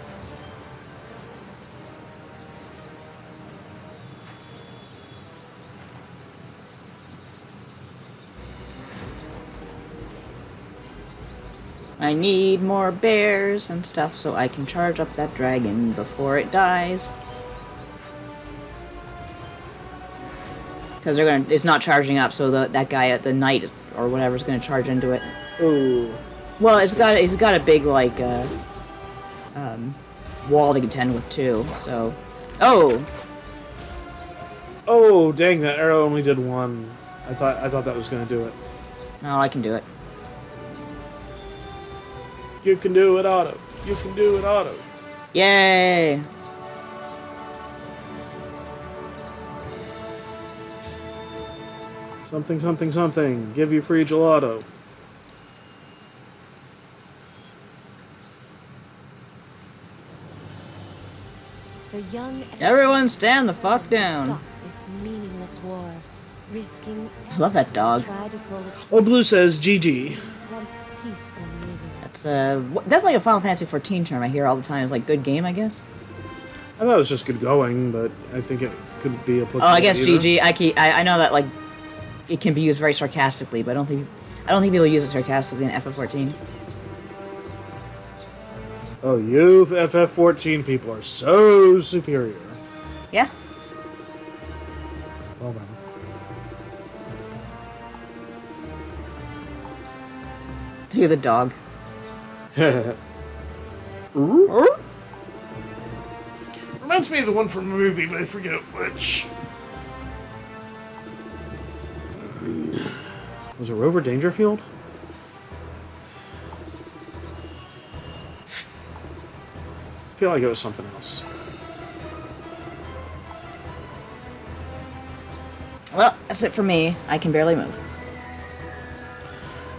I need more bears and stuff so I can charge up that dragon before it dies. Because it's not charging up, so that guy at the knight or whatever is going to charge into it. Oh. Well, it's got a big like wall to contend with too. So, oh, Oh, dang, that arrow only did 1. I thought that was going to do it. no, I can do it. You can do it, Otto. You can do it, Otto. Yay! Something, something, something. Give you free gelato. The young Everyone, stand the fuck down. stop this meaningless war, risking I love that dog. try to call it Oh, Blue says GG. these once peaceful Nadia. That's like a Final Fantasy 14 term I hear all the time. It's like good game, I guess. I thought it was just good going, but I think it could be applicable. Oh, I guess either. GG. I know that like it can be used very sarcastically, but I don't think people use it sarcastically in FF14. Oh, you FF14 people are so superior. Yeah. Well then. Through the dog. Reminds me of the one from a movie, but I forget which. Was it Rover Dangerfield? I feel like it was something else. Well, that's it for me. I can barely move.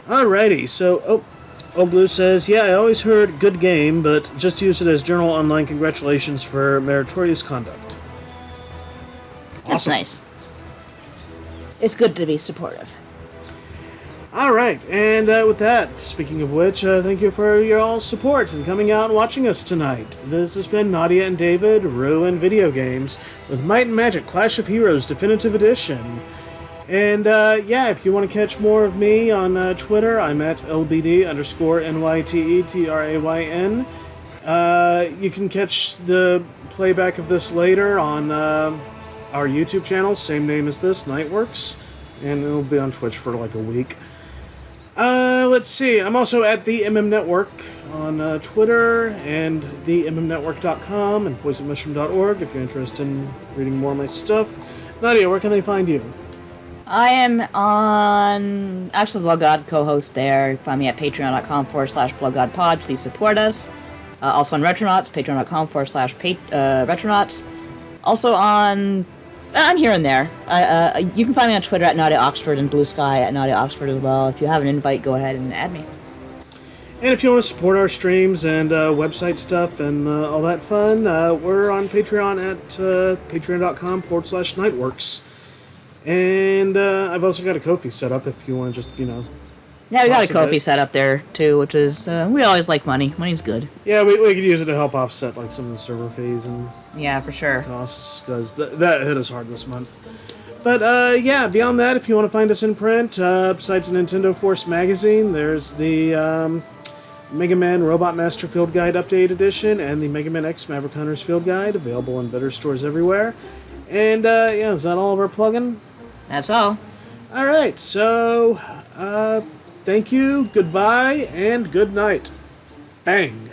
Alrighty, so, oh, Blue says, yeah, I always heard good game, but just use it as general online congratulations for meritorious conduct. That's Awesome. nice. It's good to be supportive. Alright, and with that, speaking of which, thank you for your all support and coming out and watching us tonight. This has been Nadia and David, Ruin Video Games, with Might and Magic Clash of Heroes Definitive Edition. And, yeah, if you want to catch more of me on Twitter, I'm at LBD_NYTETRAYN. You can catch the playback of this later on our YouTube channel, same name as this, Nightworks, and it'll be on Twitch for like a week. Let's see, I'm also at the MM Network on Twitter, and themmnetwork.com and poisonmushroom.org if you're interested in reading more of my stuff. Nadia, where can they find you? I am on actually Blood God co-host there. You can find me at patreon.com/bloodgodpod. Please support us. Also on Retronauts, patreon.com/retronauts. Also on I'm here and there. You can find me on Twitter at Nadia Oxford and Blue Sky at Nadia Oxford as well. If you have an invite, go ahead and add me. And if you want to support our streams and website stuff and all that fun, we're on Patreon at patreon.com/Nightworks. And I've also got a Ko-fi set up if you want to just, Yeah, we got a Toss a bit. Ko-fi set up there too, which is we always like money. Money's good. Yeah, we could use it to help offset like some of the server fees and Yeah, for sure. costs because that hit us hard this month. But yeah, beyond that, if you want to find us in print, besides Nintendo Force magazine, there's the Mega Man Robot Master Field Guide Update Edition and the Mega Man X Maverick Hunters Field Guide, available in better stores everywhere. And yeah, is that all of our plugging? That's all. All right, so thank you, goodbye, and good night. Bang.